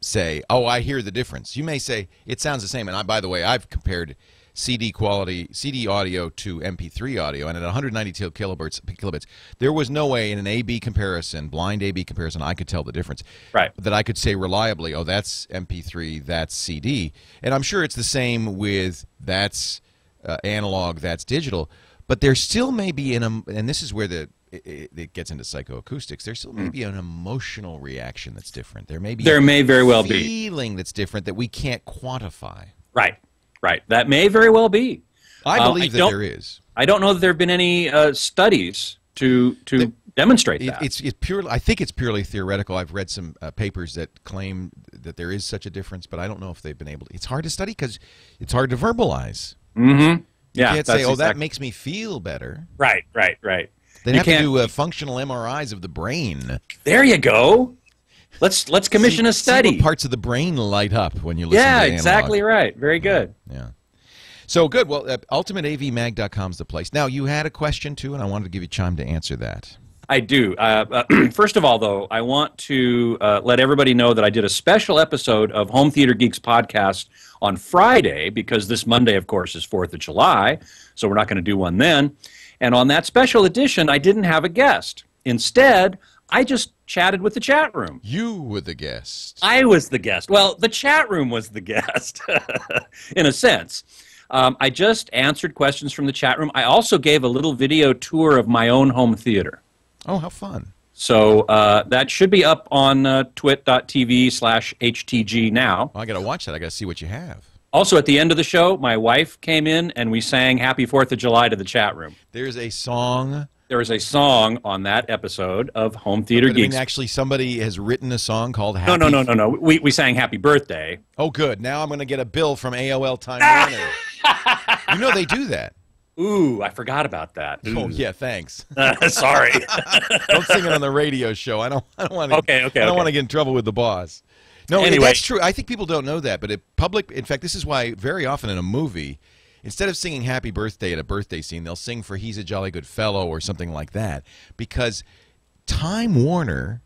say, oh, I hear the difference. You may say, it sounds the same. And by the way, I've compared CD audio to MP3 audio, and at 192 kilobits, there was no way in an A-B comparison, blind A-B comparison, I could tell the difference. Right. That I could say reliably, oh, that's MP3, that's CD. And I'm sure it's the same with that's analog, that's digital. But there still may be and this is where it gets into psychoacoustics. There still may be an emotional reaction that's different. There may very well be feeling that's different that we can't quantify. Right. That may very well be. I believe that there is. I don't know that there have been any studies to demonstrate that. It's purely. I think it's purely theoretical. I've read some papers that claim that there is such a difference, but I don't know if they've been able to. It's hard to study because it's hard to verbalize. Mm-hmm. You can't say, "Oh, that makes me feel better." Right. They have to do functional MRIs of the brain. There you go. Let's commission a study. See what parts of the brain light up when you listen to analog. Exactly right. Very good. Yeah. So good. Well, ultimateavmag.com is the place. Now, you had a question, too, and I wanted to give you time to answer that. I do. First of all, though, I want to let everybody know that I did a special episode of Home Theater Geeks podcast on Friday, because this Monday, of course, is 4th of July, so we're not going to do one then. And on that special edition, I didn't have a guest. Instead, I just chatted with the chat room. You were the guest. I was the guest. Well, the chat room was the guest, in a sense. I just answered questions from the chat room. I also gave a little video tour of my own home theater. Oh, how fun. So that should be up on twit.tv/HTG now. Well, I got to watch that. I got to see what you have. Also, at the end of the show, my wife came in and we sang Happy 4th of July to the chat room. There's a song. There is a song on that episode of Home Theater Geeks. Actually, somebody has written a song called Happy... No. We sang Happy Birthday. Oh, good. Now I'm going to get a bill from AOL Time Warner. You know they do that. Ooh, I forgot about that. Ooh. Oh, yeah, thanks. Sorry. Don't sing it on the radio show. I don't want to I don't want to get in trouble with the boss. No, anyway, that's true. I think people don't know that, but in fact, this is why very often in a movie, instead of singing Happy Birthday at a birthday scene, they'll sing for He's a Jolly Good Fellow or something like that, because Time Warner,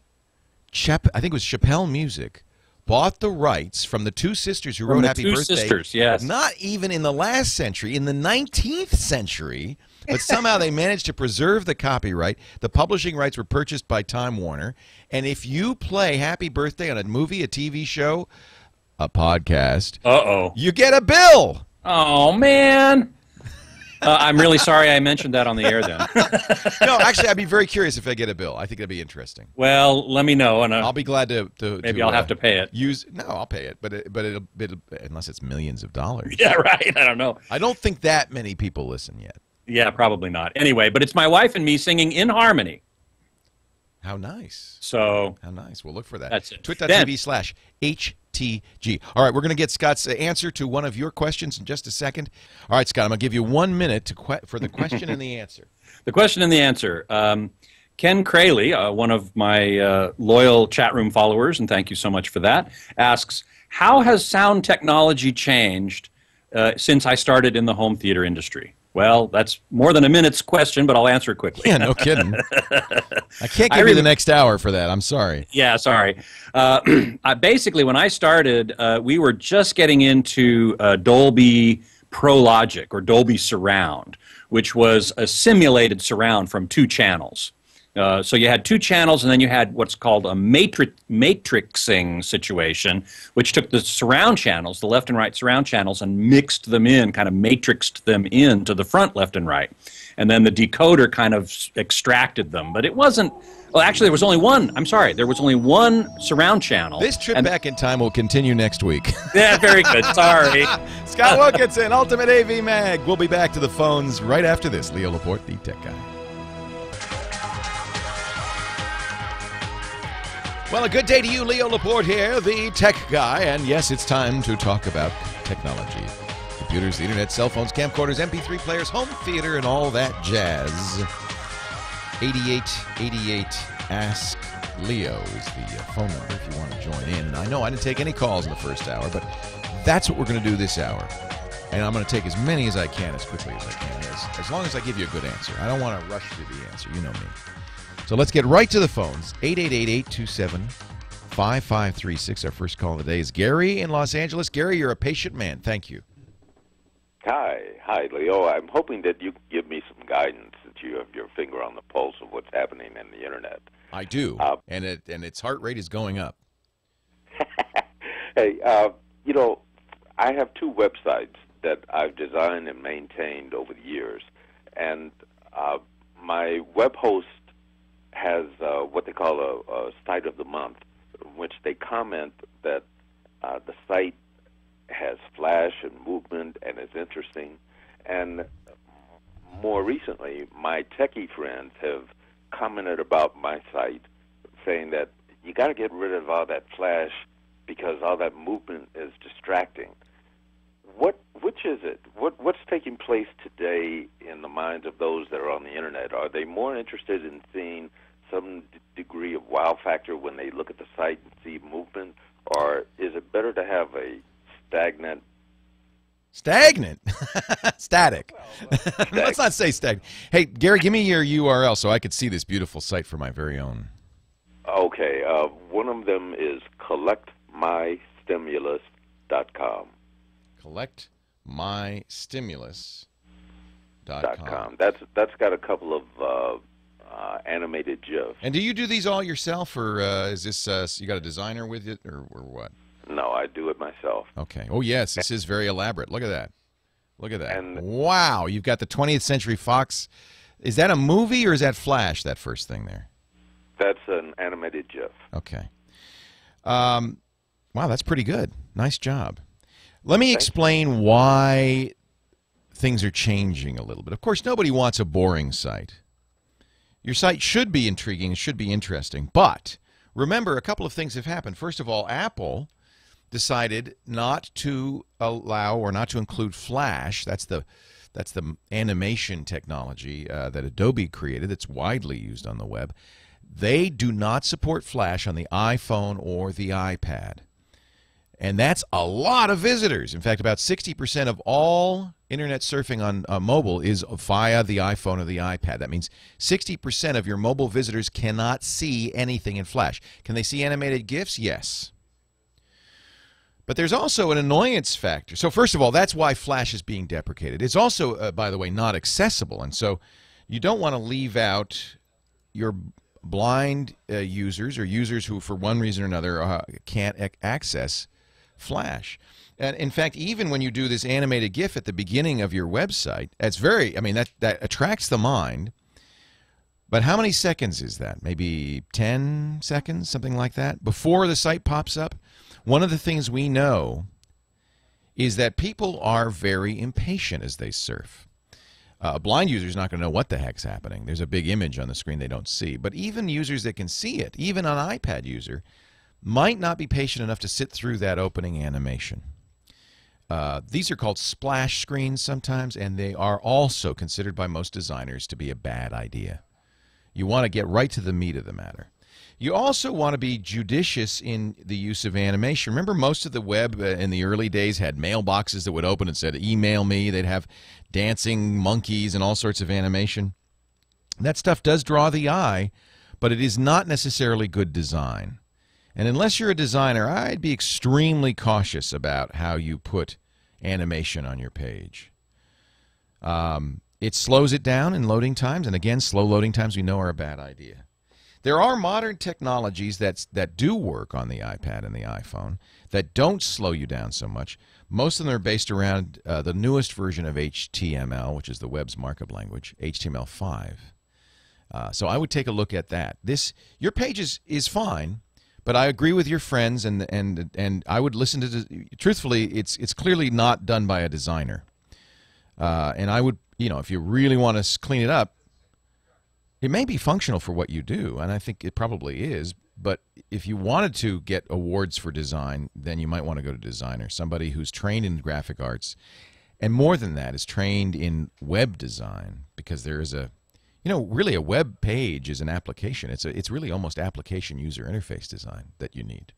I think it was Chappelle Music, bought the rights from the two sisters who wrote Happy Birthday. Sisters, yes. Not even in the last century, in the 19th century, but somehow they managed to preserve the copyright. The publishing rights were purchased by Time Warner, and if you play Happy Birthday on a movie, a TV show, a podcast, you get a bill. Oh, man. I'm really sorry I mentioned that on the air then. No, actually, I'd be very curious if I get a bill. I think that'd be interesting. Well, let me know, and I'll be glad to maybe I'll have to pay it. No, I'll pay it, but it'll unless it's millions of dollars. Yeah, right. I don't know. I don't think that many people listen yet. Yeah, probably not. Anyway, but it's my wife and me singing in harmony. How nice. So how nice. We'll look for that. That's it. twit.tv/HTG. All right, we're going to get Scott's answer to one of your questions in just a second. All right, Scott, I'm going to give you 1 minute for the question and the answer. The question and the answer. Ken Crayley, one of my loyal chat room followers, and thank you so much for that, asks, how has sound technology changed since I started in the home theater industry? Well, that's more than a minute's question, but I'll answer it quickly. Yeah, no kidding. I can't give you the next hour for that. I'm sorry. Yeah, sorry. Basically, when I started, we were just getting into Dolby Pro Logic or Dolby Surround, which was a simulated surround from 2 channels. So you had 2 channels, and then you had what's called a matrixing situation, which took the surround channels, the left and right surround channels, and mixed them in, kind of matrixed them into the front left and right. And then the decoder kind of extracted them. But it wasn't, well, actually, there was only one. I'm sorry, there was only one surround channel. This trip back in time will continue next week. Yeah, very good. Sorry. Scott Wilkinson, Ultimate AV Mag. We'll be back to the phones right after this. Leo Laporte, the Tech Guy. Well, a good day to you, Leo Laporte here, the Tech Guy, and yes, it's time to talk about technology. Computers, the internet, cell phones, camcorders, MP3 players, home theater, and all that jazz. 8888 Ask Leo is the phone number if you want to join in. And I know I didn't take any calls in the first hour, but that's what we're going to do this hour. And I'm going to take as many as I can as quickly as I can, as long as I give you a good answer. I don't want to rush through the answer. You know me. So let's get right to the phones. 888-827-5536. Our first call of the day is Gary in Los Angeles. Gary, you're a patient man. Thank you. Hi, Leo. I'm hoping that you can give me some guidance, that you have your finger on the pulse of what's happening in the Internet. I do, and its heart rate is going up. Hey, I have 2 websites that I've designed and maintained over the years. And my web host has what they call a site of the month, in which they comment that the site has flash and movement and is interesting. And more recently, my techie friends have commented about my site, saying that you got to get rid of all that flash because all that movement is distracting. Which is it? What's taking place today in the minds of those that are on the internet? Are they more interested in seeing some degree of wow factor when they look at the site and see movement, or is it better to have a static? Static. Let's not say stagnant. Hey, Gary, give me your URL so I could see this beautiful site for my very own. Okay, one of them is collectmystimulus.com. collectmystimulus.com. That's got a couple of animated GIFs. And do you do these all yourself, or is this you got a designer with it, or what? No, I do it myself. Okay. Oh yes, this is very elaborate. Look at that. Look at that. And wow, you've got the 20th Century Fox. Is that a movie or is that Flash? That first thing there. That's an animated GIF. Okay. Wow, that's pretty good. Nice job. Let me explain why things are changing a little bit. Of course, nobody wants a boring site. Your site should be intriguing. It should be interesting. But remember, a couple of things have happened. First of all, Apple decided not to allow or not to include Flash. That's the animation technology that Adobe created that's widely used on the web. They do not support Flash on the iPhone or the iPad. And that's a lot of visitors. In fact, about 60% of all internet surfing on mobile is via the iPhone or the iPad. That means 60% of your mobile visitors cannot see anything in Flash. Can they see animated GIFs? Yes. But there's also an annoyance factor. So first of all, that's why Flash is being deprecated. It's also, by the way, not accessible. And so you don't want to leave out your blind users or users who, for one reason or another, can't access Flash. And in fact, even when you do this animated GIF at the beginning of your website, that's very, I mean, that attracts the mind. But how many seconds is that? Maybe 10 seconds, something like that, before the site pops up? One of the things we know is that people are very impatient as they surf. A blind user is not going to know what the heck's happening. There's a big image on the screen they don't see. But even users that can see it, even an iPad user, might not be patient enough to sit through that opening animation. These are called splash screens sometimes, and they are also considered by most designers to be a bad idea. You want to get right to the meat of the matter. You also want to be judicious in the use of animation. Remember, most of the web in the early days had mailboxes that would open and said, email me. They'd have dancing monkeys and all sorts of animation. That stuff does draw the eye, but it is not necessarily good design. And unless you're a designer, I'd be extremely cautious about how you put animation on your page. It slows it down in loading times, and again, slow loading times we know are a bad idea. There are modern technologies that do work on the iPad and the iPhone that don't slow you down so much. Most of them are based around the newest version of HTML, which is the web's markup language, HTML5. So I would take a look at that. Your page is fine, but I agree with your friends, and I would listen to. Truthfully, it's clearly not done by a designer. And I would, if you really want to clean it up, it may be functional for what you do, and I think it probably is, but if you wanted to get awards for design, then you might want to go to a designer, somebody who's trained in graphic arts, and more than that, is trained in web design, because there is really a web page is an application. It's really almost application user interface design that you need.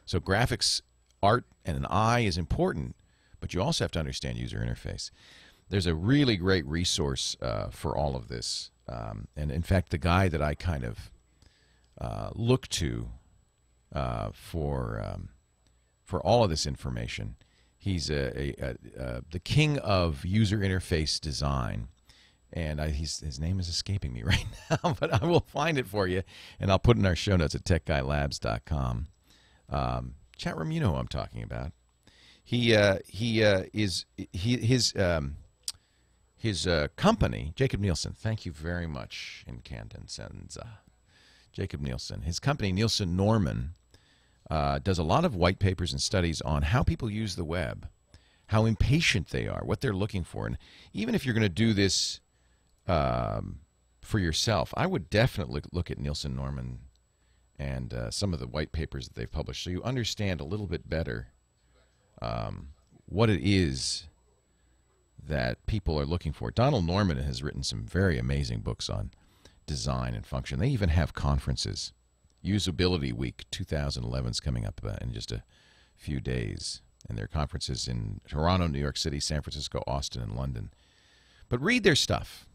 So graphics, art, and an eye is important, but you also have to understand user interface. There's a really great resource for all of this. And in fact, the guy that I kind of look to for all of this information, he's the king of user interface design, and his name is escaping me right now, but I will find it for you, and I'll put it in our show notes at techguylabs.com. Chat room, you know who I'm talking about. His company, Jacob Nielsen. Thank you very much in Camden, Senza. Jacob Nielsen. His company, Nielsen Norman, does a lot of white papers and studies on how people use the web, how impatient they are, what they're looking for. And even if you're going to do this for yourself, I would definitely look at Nielsen Norman and some of the white papers that they've published so you understand a little bit better what it is that people are looking for. Donald Norman has written some very amazing books on design and function. They even have conferences. Usability Week 2011 is coming up in just a few days. And there are conferences in Toronto, New York City, San Francisco, Austin, and London. But read their stuff.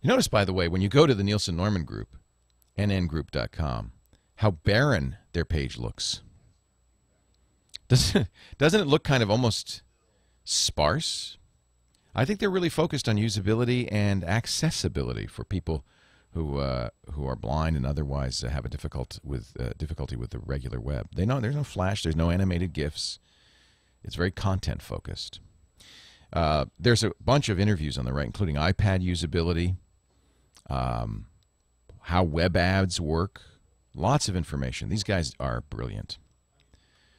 You notice, by the way, when you go to the Nielsen Norman Group, nngroup.com, how barren their page looks. Doesn't it look kind of almost sparse? I think they're really focused on usability and accessibility for people who are blind and otherwise have a difficulty with the regular web. There's no flash, there's no animated GIFs. It's very content focused. There's a bunch of interviews on the right, including iPad usability, how web ads work, lots of information. These guys are brilliant.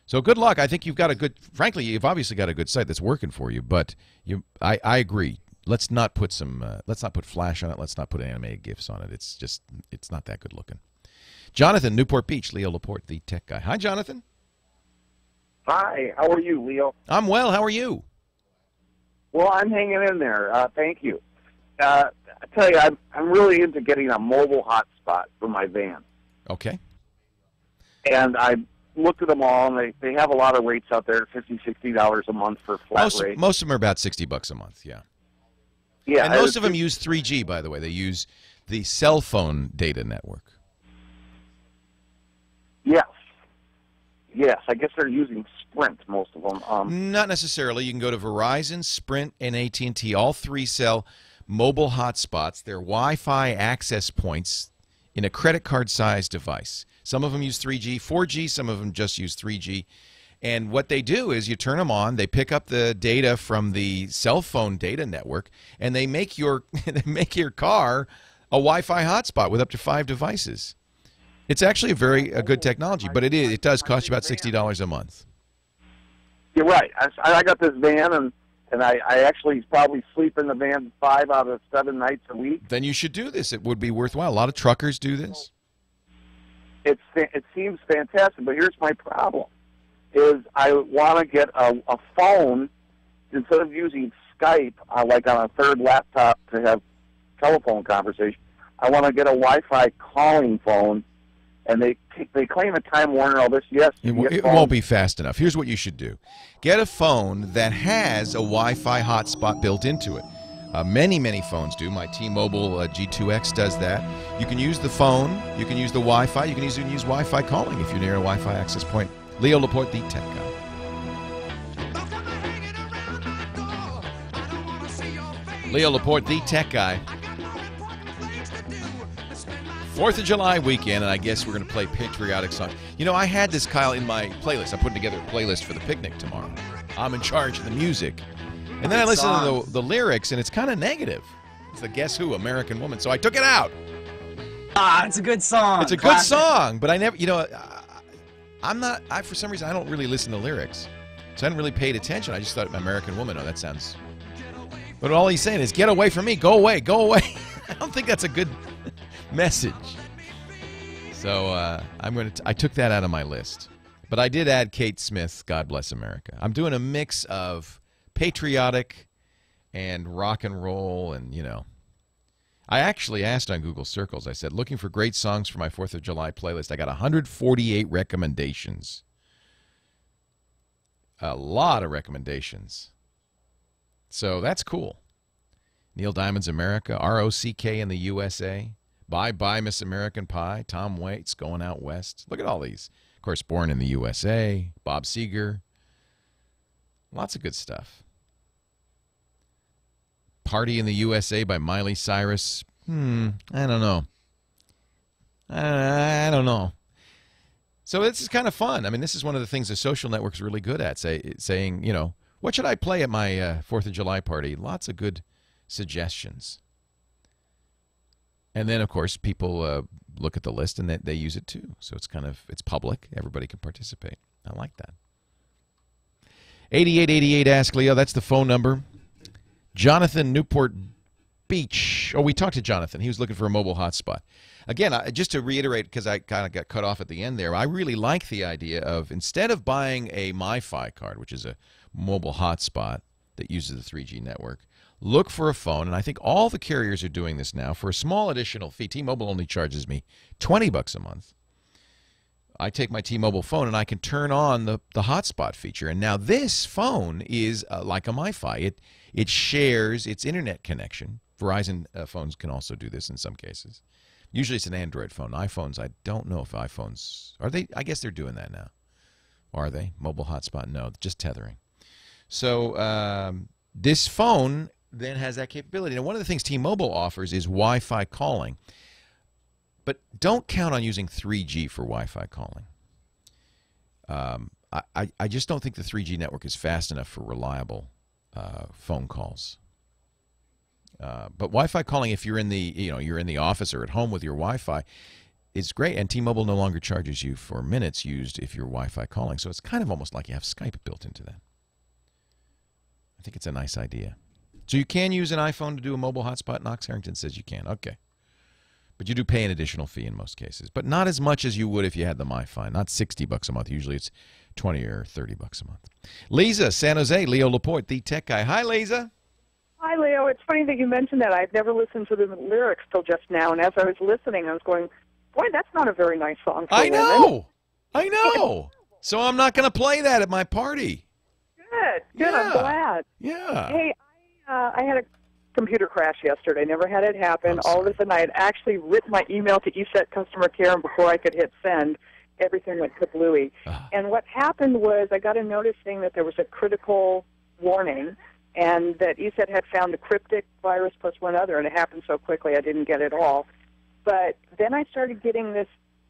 So good luck. I think you've got a good, frankly, you've obviously got a good site that's working for you, but I agree. Let's not put flash on it. Let's not put animated GIFs on it. It's not that good looking. Jonathan, Newport Beach, Leo Laporte, the tech guy. Hi, Jonathan. Hi, how are you, Leo? I'm well. How are you? Well, I'm hanging in there. Thank you. I tell you, I'm really into getting a mobile hotspot for my van. Okay. And I looked at them all, and they have a lot of rates out there, $50, $60 a month for flat rate. Most of them are about $60 a month, yeah. Yeah. And most of them use 3G, by the way. They use the cell phone data network. Yes. Yes, I guess they're using Sprint, most of them. Not necessarily. You can go to Verizon, Sprint, and AT&T. All three sell mobile hotspots. They're Wi-Fi access points in a credit card-sized device. Some of them use 3G, 4G. Some of them just use 3G. And what they do is you turn them on. They pick up the data from the cell phone data network, and they make your car a Wi-Fi hotspot with up to 5 devices. It's actually a good technology, but it does cost you about $60 a month. You're right. I got this van, and I actually probably sleep in the van 5 out of 7 nights a week. Then you should do this. It would be worthwhile. A lot of truckers do this. It seems fantastic, but here's my problem, is I want to get a phone, instead of using Skype, like on a third laptop to have telephone conversation, I want to get a Wi-Fi calling phone, and they claim a Time Warner, all this, yes. It won't be fast enough. Here's what you should do. Get a phone that has a Wi-Fi hotspot built into it. Many phones do. My T-Mobile G2X does that. You can use the phone. You can use the Wi-Fi. You can even use Wi-Fi calling if you're near a Wi-Fi access point. Leo Laporte, the tech guy. Leo Laporte, the tech guy. 4th of July weekend, and I guess we're going to play patriotic songs. You know, I had this, Kyle, in my playlist. I'm putting together a playlist for the picnic tomorrow. I'm in charge of the music. And then I listen to the lyrics, and it's kind of negative. It's the Guess Who, American Woman. So I took it out. It's a good song. It's a good song, but I never, you know, for some reason, I don't really listen to lyrics. So I hadn't really paid attention. I just thought American Woman, that sounds. But all he's saying is, get away from me, go away, go away. I don't think that's a good message. So I took that out of my list. But I did add Kate Smith, God Bless America. I'm doing a mix of patriotic and rock and roll, and, you know. I actually asked on Google Circles, I said, looking for great songs for my 4th of July playlist. I got 148 recommendations. A lot of recommendations. So that's cool. Neil Diamond's America, ROCK in the USA, Bye Bye Miss American Pie, Tom Waits, Going Out West. Look at all these. Of course, Born in the USA, Bob Seger. Lots of good stuff. Party in the USA by Miley Cyrus. I don't know. I don't know. So this is kind of fun. I mean, this is one of the things the social network's really good at, saying, you know, what should I play at my 4th of July party? Lots of good suggestions. And then, of course, people look at the list and they use it too. So it's public. Everybody can participate. I like that. 8888 Ask Leo. That's the phone number. Jonathan, Newport Beach. Oh, we talked to Jonathan. He was looking for a mobile hotspot. Again, just to reiterate, because I kind of got cut off at the end there, I really like the idea of, instead of buying a MiFi card, which is a mobile hotspot that uses the 3G network, look for a phone, and I think all the carriers are doing this now, for a small additional fee. T-Mobile only charges me $20 a month. I take my T-Mobile phone, and I can turn on the hotspot feature. And now this phone is like a MiFi. It shares its internet connection. Verizon phones can also do this in some cases. Usually it's an Android phone. iPhones, I don't know if iPhones, are they? I guess they're doing that now. Are they? Mobile hotspot? No, just tethering. So this phone then has that capability. Now, one of the things T-Mobile offers is Wi-Fi calling. But don't count on using 3G for Wi-Fi calling. I just don't think the 3G network is fast enough for reliable phone calls. But Wi-Fi calling, if you're in the office or at home with your Wi-Fi, is great. And T-Mobile no longer charges you for minutes used if you're Wi-Fi calling. So it's kind of almost like you have Skype built into that. I think it's a nice idea. So you can use an iPhone to do a mobile hotspot. Knox Harrington says you can. Okay. But you do pay an additional fee in most cases. But not as much as you would if you had the MiFi. Not $60 a month. Usually it's $20 or $30 a month. Lisa, San Jose, Leo Laporte, the tech guy. Hi, Lisa. Hi, Leo. It's funny that you mentioned that. I've never listened to the lyrics till just now, and as I was listening, I was going, boy, that's not a very nice song for women. I know. So I'm not going to play that at my party. Good. Yeah. I'm glad. Yeah. Hey, I had a computer crash yesterday. Never had it happen. All of a sudden, I had actually written my email to ESET customer care, and before I could hit send, everything went kablooey. And what happened was I got a notice saying that there was a critical warning, and that ESET had found a cryptic virus plus one other, and it happened so quickly I didn't get it all. But then I started getting this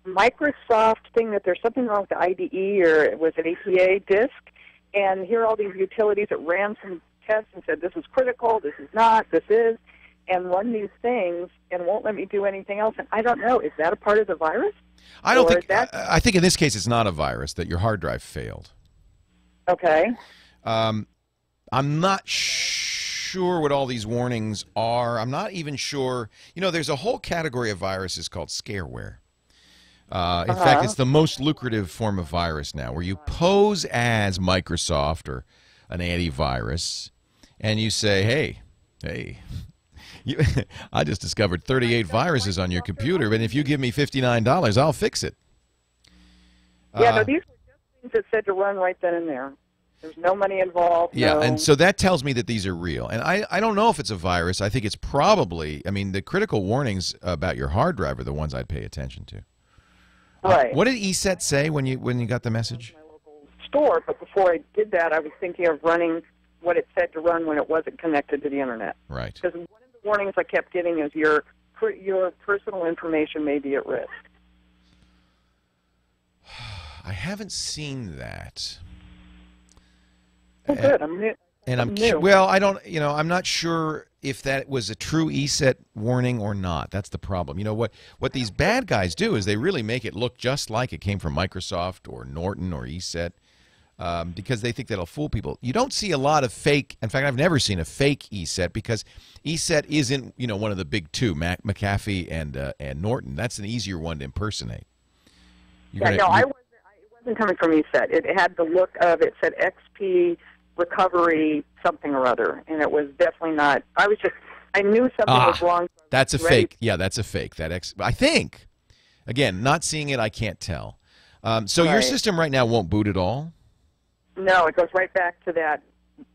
Microsoft thing that there's something wrong with the IDE, or it was an APA disk, and here are all these utilities that ran some tests and said, this is critical, this is not, this is, and run these things and won't let me do anything else. And I don't know, is that a part of the virus? I don't think, I think in this case it's not a virus, that your hard drive failed. Okay. I'm not sure what all these warnings are. I'm not even sure. You know, there's a whole category of viruses called scareware. In fact, it's the most lucrative form of virus now, where you pose as Microsoft or an antivirus, and you say, hey, I just discovered 38 viruses on your computer, but if you give me $59, I'll fix it. Yeah, no, these were just things that said to run right then and there. There's no money involved. Yeah, no. And so that tells me that these are real. And I don't know if it's a virus. I think it's probably, I mean, the critical warnings about your hard drive are the ones I'd pay attention to. Right. What did ESET say when you got the message? My local store, but before I did that, I was thinking of running what it said to run when it wasn't connected to the internet. Right. Because one of the warnings I kept getting is your personal information may be at risk. I haven't seen that. Oh, good. I'm new. And I'm new. well, I don't, I'm not sure if that was a true ESET warning or not. That's the problem. You know what these bad guys do is they really make it look just like it came from Microsoft or Norton or ESET, because they think that'll fool people. You don't see a lot of fake. In fact, I've never seen a fake ESET, because ESET isn't one of the big two, McAfee and Norton. That's an easier one to impersonate. It wasn't coming from ESET. It had the look of, it said XP recovery something or other, and it was definitely not. I knew something was wrong. So that's a fake. Yeah, that's a fake. I think. Again, not seeing it, I can't tell. So your system right now won't boot at all? No, it goes right back to that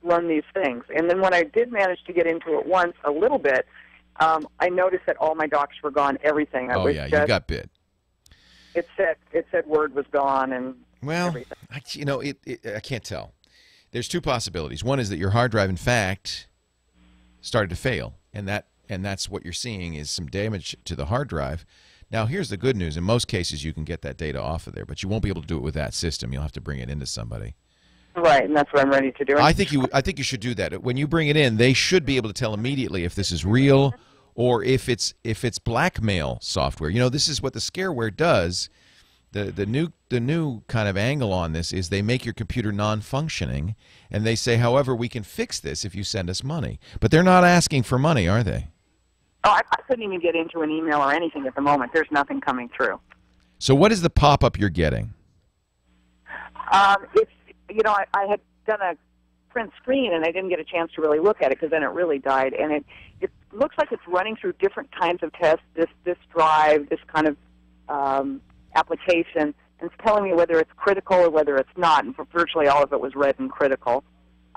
run these things. And then when I did manage to get into it once a little bit, I noticed that all my docs were gone, everything. You got bit. It said Word was gone and everything. I can't tell. There's two possibilities. One is that your hard drive, in fact, started to fail, and that's what you're seeing is some damage to the hard drive. Now, here's the good news. In most cases, you can get that data off of there, but you won't be able to do it with that system. You'll have to bring it into somebody. Right, and that's what I'm ready to do. I think you should do that. When you bring it in, they should be able to tell immediately if this is real or if it's blackmail software. You know, this is what the scareware does. The new kind of angle on this is they make your computer non-functioning, and they say, however, we can fix this if you send us money. But they're not asking for money, are they? Oh, I couldn't even get into an email or anything at the moment. There's nothing coming through. So what is the pop-up you're getting? It's, you know, I had done a print screen, and I didn't get a chance to really look at it because then it really died. And it looks like it's running through different kinds of tests, this drive, this kind of application, and it's telling me whether it's critical or whether it's not. And virtually all of it was red and critical.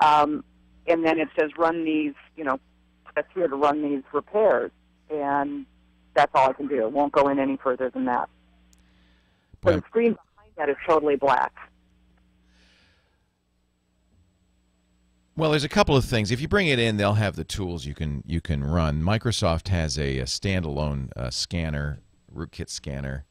And then it says run these, you know, press here to run these repairs. And that's all I can do. It won't go in any further than that. So the screen behind that is totally black. Well, there's a couple of things. If you bring it in, they'll have the tools you can run. Microsoft has a standalone scanner, rootkit scanner,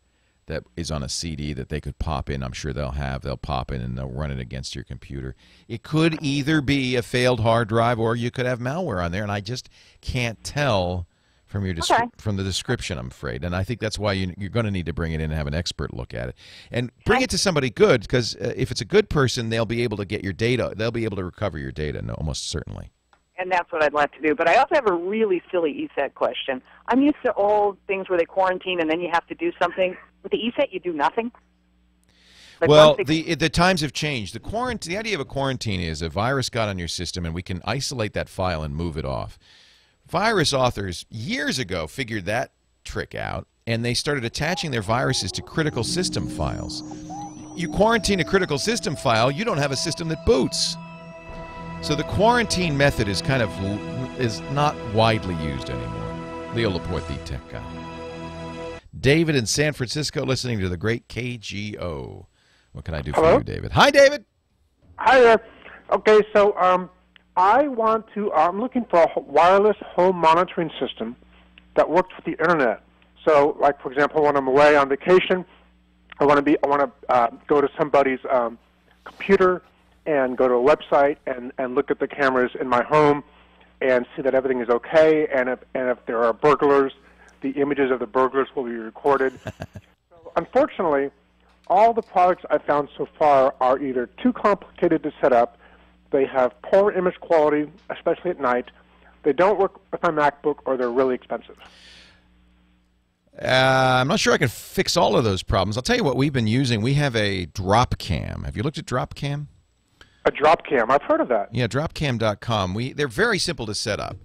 that is on a CD that they could pop in. I'm sure they'll pop in and they'll run it against your computer. It could either be a failed hard drive or you could have malware on there, and I just can't tell from your from the description, I'm afraid. And I think that's why you're going to need to bring it in and have an expert look at it. And bring it to somebody good, because if it's a good person, they'll be able to get your data. They'll be able to recover your data, almost certainly. And that's what I'd like to do. But I also have a really silly ESET question. I'm used to old things where they quarantine and then you have to do something. With the ESET, you do nothing? Like well, the times have changed. The idea of a quarantine is a virus got on your system and we can isolate that file and move it off. Virus authors years ago figured that trick out, and they started attaching their viruses to critical system files. You quarantine a critical system file, you don't have a system that boots. So the quarantine method is is not widely used anymore. Leo Laporte, the tech guy. David in San Francisco, listening to the great KGO. What can I do for you, David? Hi, David. Hi there. Okay, so I'm looking for a wireless home monitoring system that works with the internet. So, like for example, when I'm away on vacation, I want to go to somebody's computer and go to a website and look at the cameras in my home and see that everything is okay. And if there are burglars, the images of the burglars will be recorded. So, unfortunately, all the products I've found so far are either too complicated to set up, they have poor image quality, especially at night, they don't work with my MacBook, or they're really expensive. I'm not sure I can fix all of those problems. I'll tell you what we've been using. We have a Dropcam. Have you looked at Dropcam? A Dropcam. I've heard of that. Yeah, Dropcam.com. They're very simple to set up.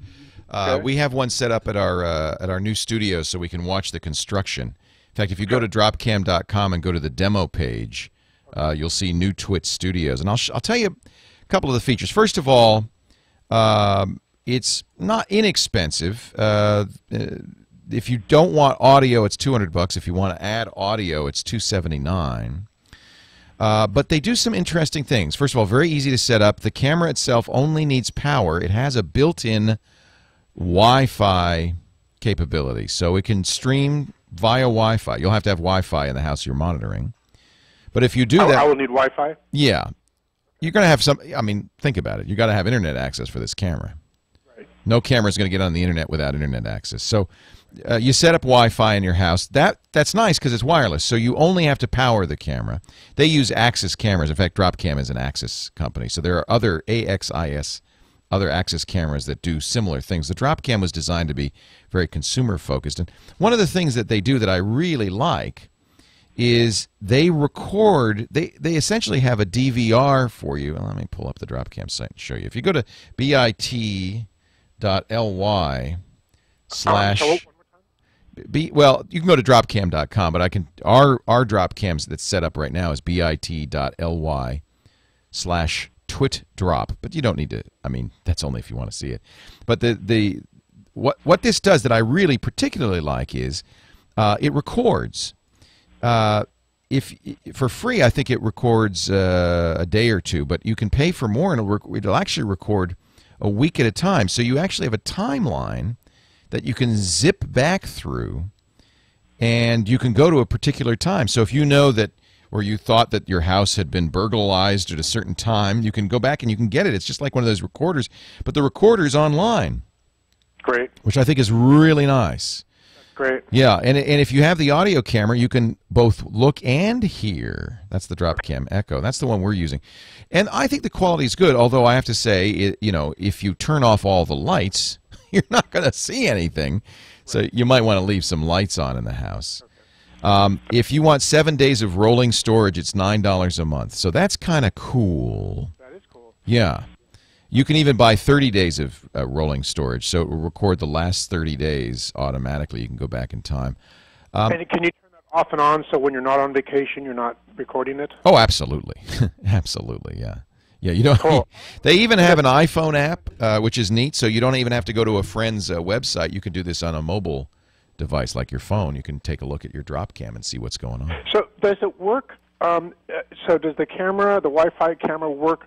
We have one set up at our new studio so we can watch the construction. In fact, if you go to Dropcam.com and go to the demo page, you'll see new TWiT studios. And I'll tell you a couple of the features. First of all, it's not inexpensive. If you don't want audio, it's $200. If you want to add audio, it's $279. But they do some interesting things. First of all, very easy to set up. The camera itself only needs power. It has a built-in Wi-Fi capability, so it can stream via Wi-Fi. You'll have to have Wi-Fi in the house you're monitoring. But if you do that... I will need Wi-Fi? Yeah. You're going to have some... I mean, think about it. You've got to have internet access for this camera. Right. No camera is going to get on the internet without internet access. So you set up Wi-Fi in your house. That's nice because it's wireless, so you only have to power the camera. They use Axis cameras. In fact, Dropcam is an Axis company. So there are other AXIS, other Axis cameras that do similar things. The Dropcam was designed to be very consumer-focused. And one of the things that they do that I really like is they record, they essentially have a DVR for you. Well, let me pull up the Dropcam site and show you. If you go to bit.ly well, you can go to dropcam.com, but our Dropcams that's set up right now is bit.ly/twitdrop. But you don't need to, I mean, that's only if you want to see it. But what this does that I really particularly like is it records. If for free, I think it records a day or two, but you can pay for more, and it'll actually record a week at a time. So you actually have a timeline that you can zip back through and you can go to a particular time. So if you know that, or you thought that your house had been burglarized at a certain time, you can go back and you can get it. It's just like one of those recorders, but the recorder's online. Great. Which I think is really nice. Great. Yeah, and if you have the audio camera, you can both look and hear. That's the Dropcam Echo. That's the one we're using. And I think the quality is good, although I have to say, if you turn off all the lights, you're not going to see anything. So you might want to leave some lights on in the house. If you want 7 days of rolling storage, it's $9 a month. So that's kind of cool. That is cool. Yeah. You can even buy 30 days of rolling storage, so it will record the last 30 days automatically. You can go back in time. And can you turn that off and on so when you're not on vacation, you're not recording it? Oh, absolutely. Absolutely, yeah. Yeah, you don't. Cool. They even have an iPhone app, which is neat, so you don't even have to go to a friend's website. You can do this on a mobile device like your phone. You can take a look at your Dropcam and see what's going on. So does it work? So does the camera, the Wi-Fi camera, work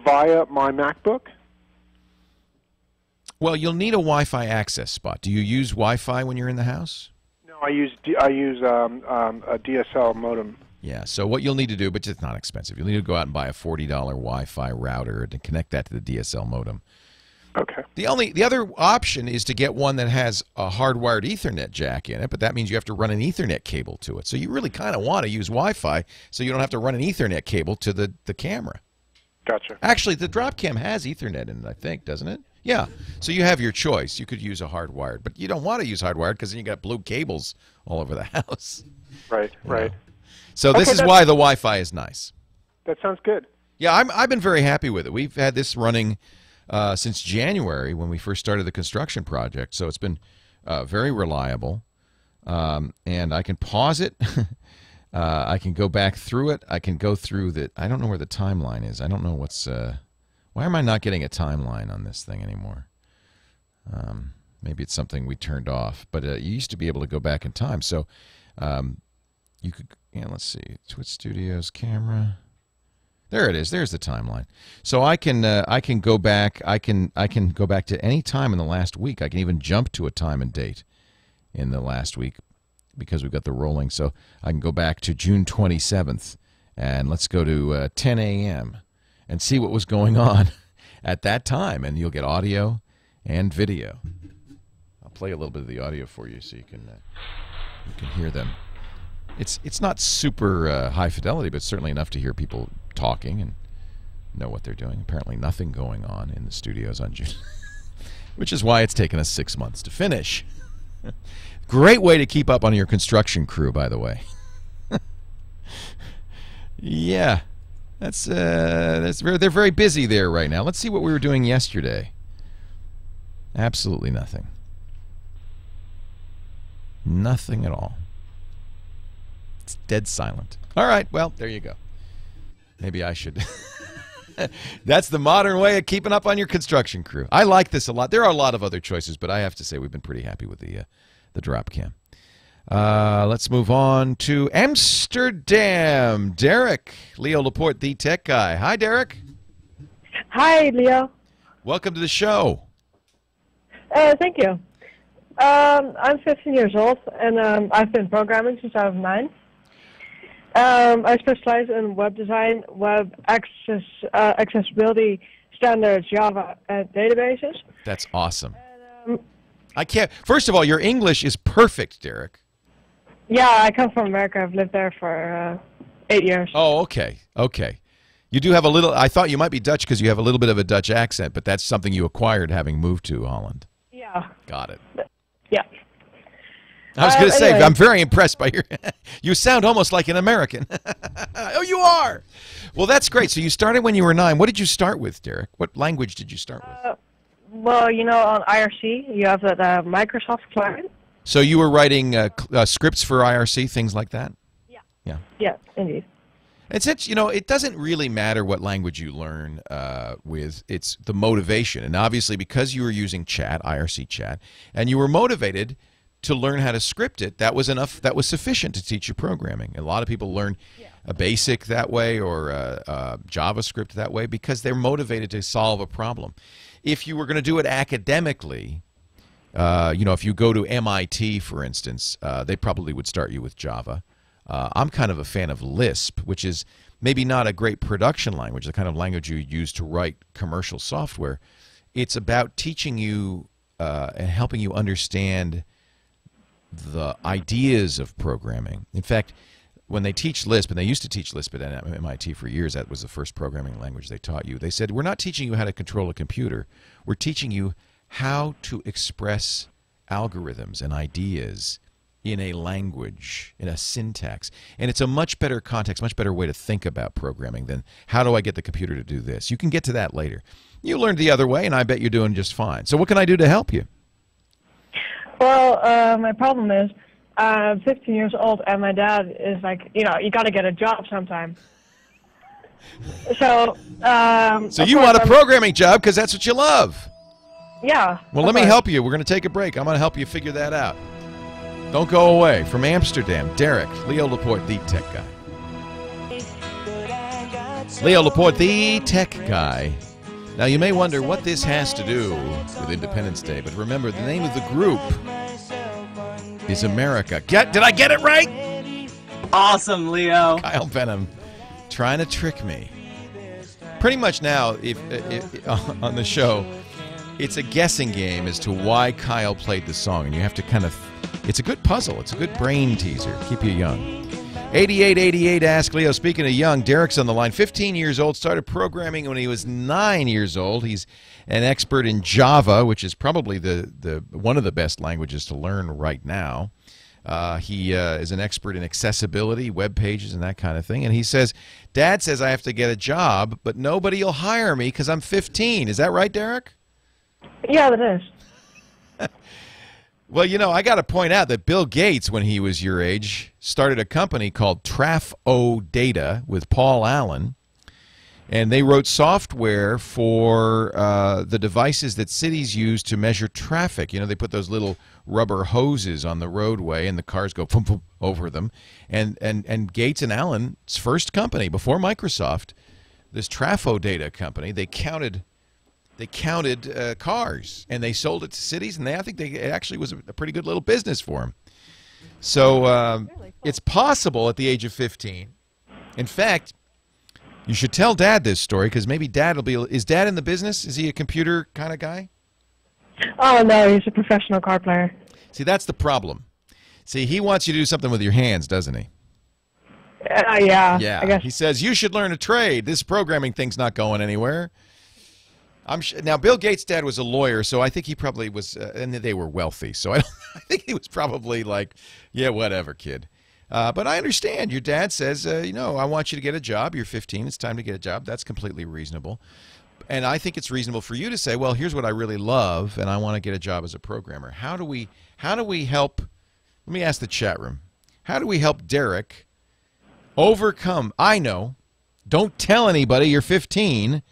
via my MacBook? Well, you'll need a Wi-Fi access spot. Do you use Wi-Fi when you're in the house? No, I use a DSL modem. Yeah, so what you'll need to do, but it's not expensive, you'll need to go out and buy a $40 Wi-Fi router and connect that to the DSL modem. Okay. The other option is to get one that has a hardwired Ethernet jack in it, but that means you have to run an Ethernet cable to it. So you really kind of want to use Wi-Fi so you don't have to run an Ethernet cable to the camera. Gotcha. Actually, the Dropcam has Ethernet in it, I think, doesn't it? Yeah. So you have your choice. You could use a hardwired, but you don't want to use hardwired because then you got blue cables all over the house. Right, right. So this is why the Wi-Fi is nice. That sounds good. Yeah, I've been very happy with it. We've had this running since January when we first started the construction project, so it's been very reliable. And I can pause it. I can go back through it. I can go through the. I don't know where the timeline is. I don't know what's. Why am I not getting a timeline on this thing anymore? Maybe it's something we turned off. But you used to be able to go back in time. So you could. Yeah, let's see. TWiT Studios camera. There it is. There's the timeline. So I can go back. I can go back to any time in the last week. I can even jump to a time and date in the last week because we've got the rolling. So I can go back to June 27th, and let's go to 10 a.m. and see what was going on at that time, and you'll get audio and video. I'll play a little bit of the audio for you so you can hear them. It's not super high fidelity, but certainly enough to hear people talking and know what they're doing. Apparently nothing going on in the studios on June, which is why it's taken us 6 months to finish. Great way to keep up on your construction crew, by the way. Yeah, they're very busy there right now. Let's see what we were doing yesterday. Absolutely nothing. Nothing at all. It's dead silent. All right, well, there you go. Maybe I should. That's the modern way of keeping up on your construction crew. I like this a lot. There are a lot of other choices, but I have to say we've been pretty happy with the Dropcam. Let's move on to Amsterdam. Derek, Leo Laporte, the tech guy. Hi, Derek. Hi, Leo. Welcome to the show. Thank you. I'm 15 years old, and I've been programming since I was 9. I specialize in web design, web accessibility standards, Java, and databases. That's awesome. And, I can't. First of all, your English is perfect, Derek. Yeah, I come from America. I've lived there for 8 years. Oh, okay. Okay. You do have a little. I thought you might be Dutch because you have a little bit of a Dutch accent, but that's something you acquired having moved to Holland. Yeah. Got it. Yeah. I was going to say, anyway. I'm very impressed by your. You sound almost like an American. Oh, you are. Well, that's great. So you started when you were 9. What did you start with, Derek? What language did you start with? Well, you know, on IRC, you have that Microsoft client. So you were writing scripts for IRC, things like that? Yeah. Yeah. Yeah, indeed. It's, you know, it doesn't really matter what language you learn with. It's the motivation. And obviously, because you were using chat, IRC chat, and you were motivated to learn how to script it, that was enough. That was sufficient to teach you programming. A lot of people learn a BASIC that way or JavaScript that way because they're motivated to solve a problem. If you were going to do it academically, If you go to MIT, for instance, they probably would start you with Java. I'm kind of a fan of Lisp, which is maybe not a great production language, the kind of language you use to write commercial software. It's about teaching you and helping you understand the ideas of programming. In fact, when they teach Lisp, and they used to teach Lisp at MIT for years, that was the first programming language they taught you, they said, we're not teaching you how to control a computer. We're teaching you how to express algorithms and ideas in a language, in a syntax. And it's a much better context, much better way to think about programming than how do I get the computer to do this. You can get to that later. You learned the other way, and I bet you're doing just fine. So what can I do to help you? Well, my problem is I'm 15 years old, and my dad is like, you got to get a job sometime. So you want a programming job because that's what you love. Yeah. Well, let me help you. We're going to take a break. I'm going to help you figure that out. Don't go away. From Amsterdam, Derek, Leo Laporte, the tech guy. Leo Laporte, the tech guy. Now, you may wonder what this has to do with Independence Day, but remember, the name of the group is America. Did I get it right? Awesome, Leo. Kyle Benham trying to trick me. Pretty much now, if on the show, it's a guessing game as to why Kyle played the song, and you have to kind of... It's a good puzzle. It's a good brain teaser. Keep you young. 8888 Ask Leo. Speaking of young, Derek's on the line. 15 years old. Started programming when he was 9 years old. He's an expert in Java, which is probably the one of the best languages to learn right now. He is an expert in accessibility, web pages, and that kind of thing. And he says, Dad says I have to get a job, but nobody will hire me because I'm 15. Is that right, Derek? Yeah, that is. Well, I got to point out that Bill Gates, when he was your age, started a company called Trafo Data with Paul Allen, and they wrote software for the devices that cities use to measure traffic. They put those little rubber hoses on the roadway, and the cars go boom, boom, over them. And Gates and Allen's first company, before Microsoft, this Trafo Data company, they counted cars, and they sold it to cities, and I think it actually was a pretty good little business for them. So it's possible at the age of 15. In fact, you should tell Dad this story, because maybe Dad will be... Is Dad in the business? Is he a computer kind of guy? Oh, no, he's a professional car player. See, that's the problem. See, he wants you to do something with your hands, doesn't he? Yeah, Yeah. I guess. He says, you should learn a trade. This programming thing's not going anywhere. Now, Bill Gates' dad was a lawyer, so I think he probably was, and they were wealthy, so I think he was probably like, yeah, whatever, kid. But I understand. Your dad says, I want you to get a job. You're 15. It's time to get a job. That's completely reasonable. And I think it's reasonable for you to say, well, here's what I really love, and I want to get a job as a programmer. How do we help? Let me ask the chat room. How do we help Derek overcome? I know. Don't tell anybody you're 15.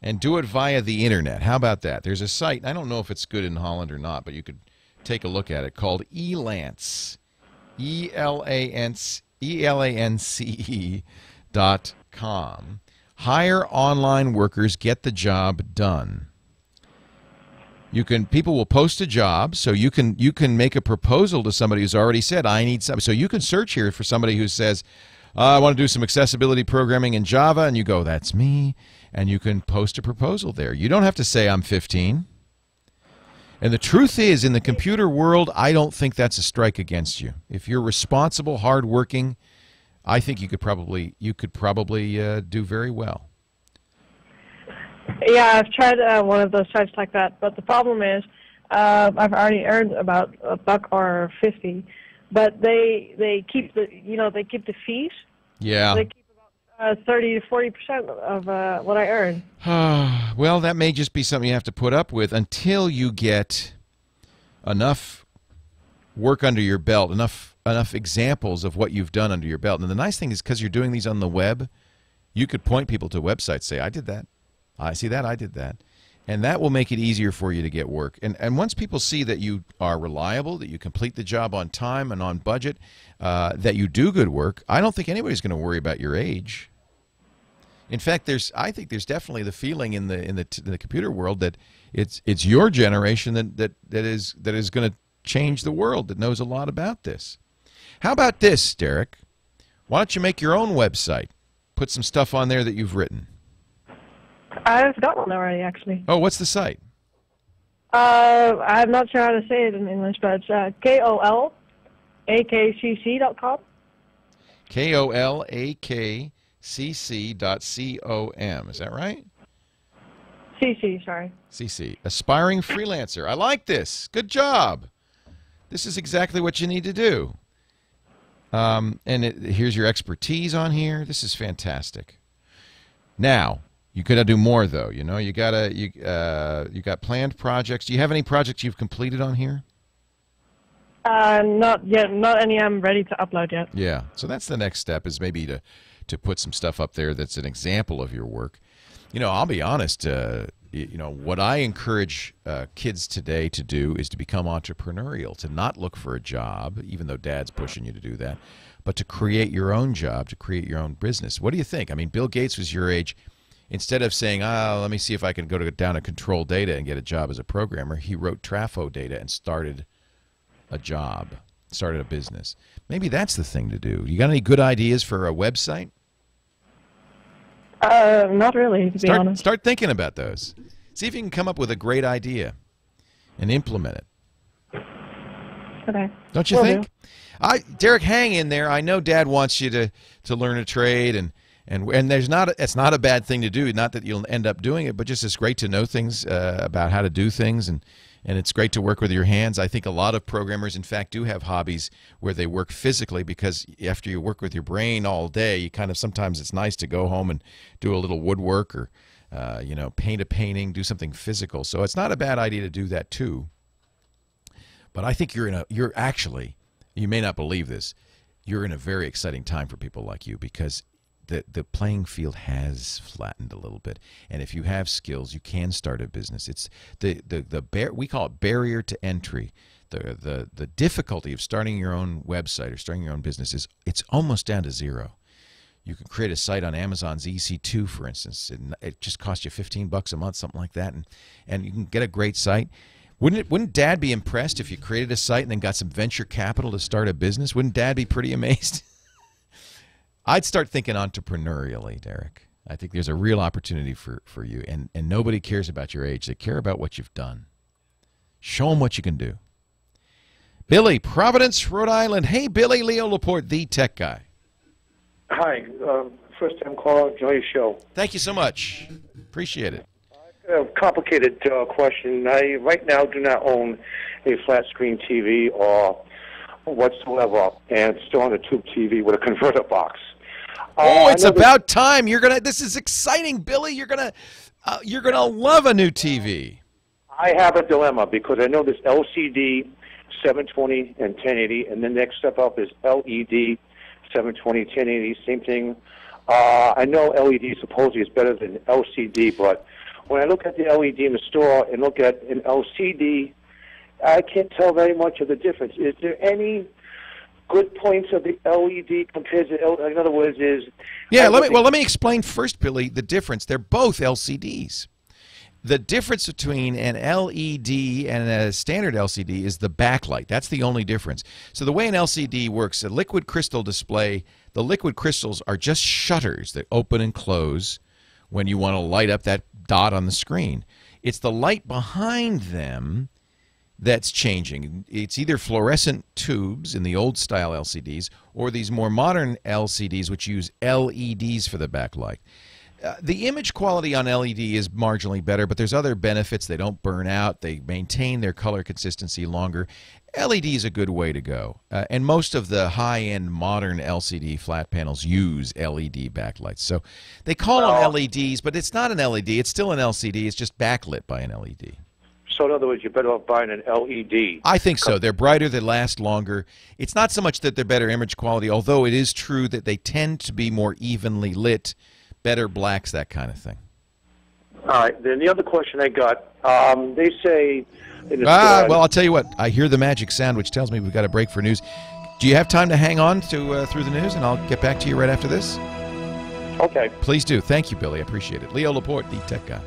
And do it via the internet. How about that? There's a site, I don't know if it's good in Holland or not, but you could take a look at it, called Elance, ELANCE.com. Hire online workers, get the job done. People will post a job, so you can make a proposal to somebody who's already said, I need something. So you can search here for somebody who says, I want to do some accessibility programming in Java, and you go, that's me. And you can post a proposal there. You don't have to say I'm 15. And the truth is, in the computer world, I don't think that's a strike against you. If you're responsible, hardworking, I think you could probably do very well. Yeah, I've tried one of those sites like that, but the problem is I've already earned about $1 or 50, but they keep the fees. Yeah. They keep 30 to 40% of what I earn. Well, that may just be something you have to put up with until you get enough work under your belt, enough examples of what you've done under your belt. And the nice thing is, because you're doing these on the web, you could point people to websites, say, I did that. I see that, I did that. And that will make it easier for you to get work. And once people see that you are reliable, that you complete the job on time and on budget, that you do good work, I don't think anybody's going to worry about your age. In fact, I think there's definitely the feeling in the computer world that it's your generation that is going to change the world, that knows a lot about this. How about this, Derek? Why don't you make your own website? Put some stuff on there that you've written. I've got one already, actually. Oh, what's the site? I'm not sure how to say it in English, but it's KOLAKCC.com. KOLAKCC.com. Is that right? CC, sorry. CC. Aspiring freelancer. I like this. Good job. This is exactly what you need to do. Here's your expertise on here. This is fantastic. Now, you could do more though. You know, you got planned projects. Do you have any projects you've completed on here? Not yet. Not any I'm ready to upload yet. Yeah. So that's the next step, is maybe to put some stuff up there that's an example of your work. You know, I'll be honest. You know, what I encourage kids today to do is to become entrepreneurial, to not look for a job, even though Dad's pushing you to do that, but to create your own job, to create your own business. What do you think? I mean, Bill Gates was your age. Instead of saying, let me see if I can go down to control data and get a job as a programmer, he wrote Trafo data and started a job, started a business. Maybe that's the thing to do. You got any good ideas for a website? Not really, to be honest. Start thinking about those. See if you can come up with a great idea and implement it. Okay. Don't you think? Derek, hang in there. I know Dad wants you to learn a trade, and it's not a bad thing to do. Not that you'll end up doing it, but just it's great to know things about how to do things, and it's great to work with your hands. I think a lot of programmers, in fact, do have hobbies where they work physically, because after you work with your brain all day, you sometimes it's nice to go home and do a little woodwork or you know, paint a painting, do something physical. So it's not a bad idea to do that too. But I think you're actually, you may not believe this, you're in a very exciting time for people like you, because the playing field has flattened a little bit, and if you have skills, you can start a business. It's we call it barrier to entry. The difficulty of starting your own website or starting your own business it's almost down to zero. You can create a site on Amazon's EC2, for instance, and it just costs you $15 a month, something like that, and you can get a great site. Wouldn't Dad be impressed if you created a site and then got some venture capital to start a business? Wouldn't Dad be pretty amazed? I'd start thinking entrepreneurially, Derek. I think there's a real opportunity for you, and nobody cares about your age. They care about what you've done. Show them what you can do. Billy, Providence, Rhode Island. Hey, Billy, Leo Laporte, the tech guy. Hi, first-time caller. Enjoy your show. Thank you so much. Appreciate it. A complicated question. I right now do not own a flat-screen TV or whatsoever, and still on a tube TV with a converter box. It's about time. This is exciting, Billy. You're gonna love a new TV. I have a dilemma, because I know this LCD 720 and 1080, and the next step up is LED 720, 1080, same thing. I know LED supposedly is better than LCD, but when I look at the LED in the store and look at an LCD, I can't tell very much of the difference. Is there any good points of the LED compared to in other words, let me explain first, Billy, the difference. They're both LCDs. The difference between an LED and a standard LCD is the backlight. That's the only difference. So the way an LCD works, a liquid crystal display, the liquid crystals are just shutters that open and close when you want to light up that dot on the screen. It's the light behind them that's changing. It's either fluorescent tubes in the old style LCDs or these more modern LCDs which use LEDs for the backlight. The image quality on LED is marginally better, but there's other benefits. They don't burn out. They maintain their color consistency longer. LED is a good way to go. And most of the high-end modern LCD flat panels use LED backlights. So they call them LEDs, but it's not an LED. It's still an LCD. It's just backlit by an LED. So in other words, you're better off buying an LED. I think so. They're brighter. They last longer. It's not so much that they're better image quality, although it is true that they tend to be more evenly lit, better blacks, that kind of thing. All right. Then the other question I got, they say... well, I'll tell you what. I hear the magic sound, which tells me we've got a break for news. Do you have time to hang on to through the news, and I'll get back to you right after this? Okay. Please do. Thank you, Billy. I appreciate it. Leo Laporte, the tech guy.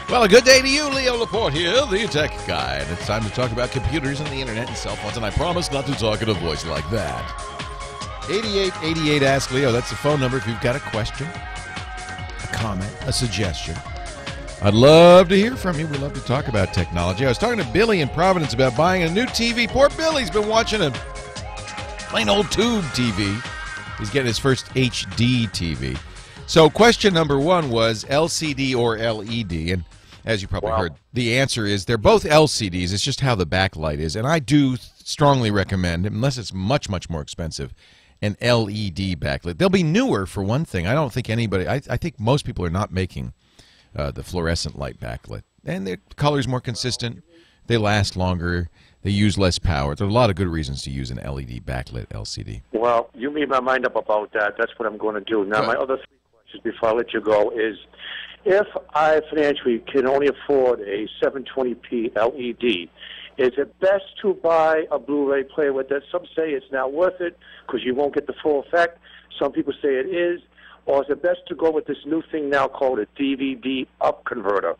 Well, a good day to you, Leo Laporte here, the tech guy. And it's time to talk about computers and the internet and cell phones, and I promise not to talk in a voice like that. 8888 Ask Leo. That's the phone number if you've got a question, a comment, a suggestion. I'd love to hear from you. We love to talk about technology. I was talking to Billy in Providence about buying a new TV. Poor Billy's been watching a plain old tube TV. He's getting his first HD TV. So question number one was LCD or LED, and as you probably heard, the answer is they're both LCDs. It's just how the backlight is, and I do strongly recommend, unless it's much, much more expensive, an LED backlit. They'll be newer, for one thing. I don't think anybody, I think most people are not making the fluorescent light backlit, and their color's more consistent. They last longer. They use less power. There are a lot of good reasons to use an LED backlit LCD. Well, you made my mind up about that. That's what I'm going to do. Now, my other three questions before I let you go is, if I financially can only afford a 720p LED, is it best to buy a Blu-ray player with that? Some say it's not worth it because you won't get the full effect. Some people say it is. Or is it best to go with this new thing now called a DVD up converter?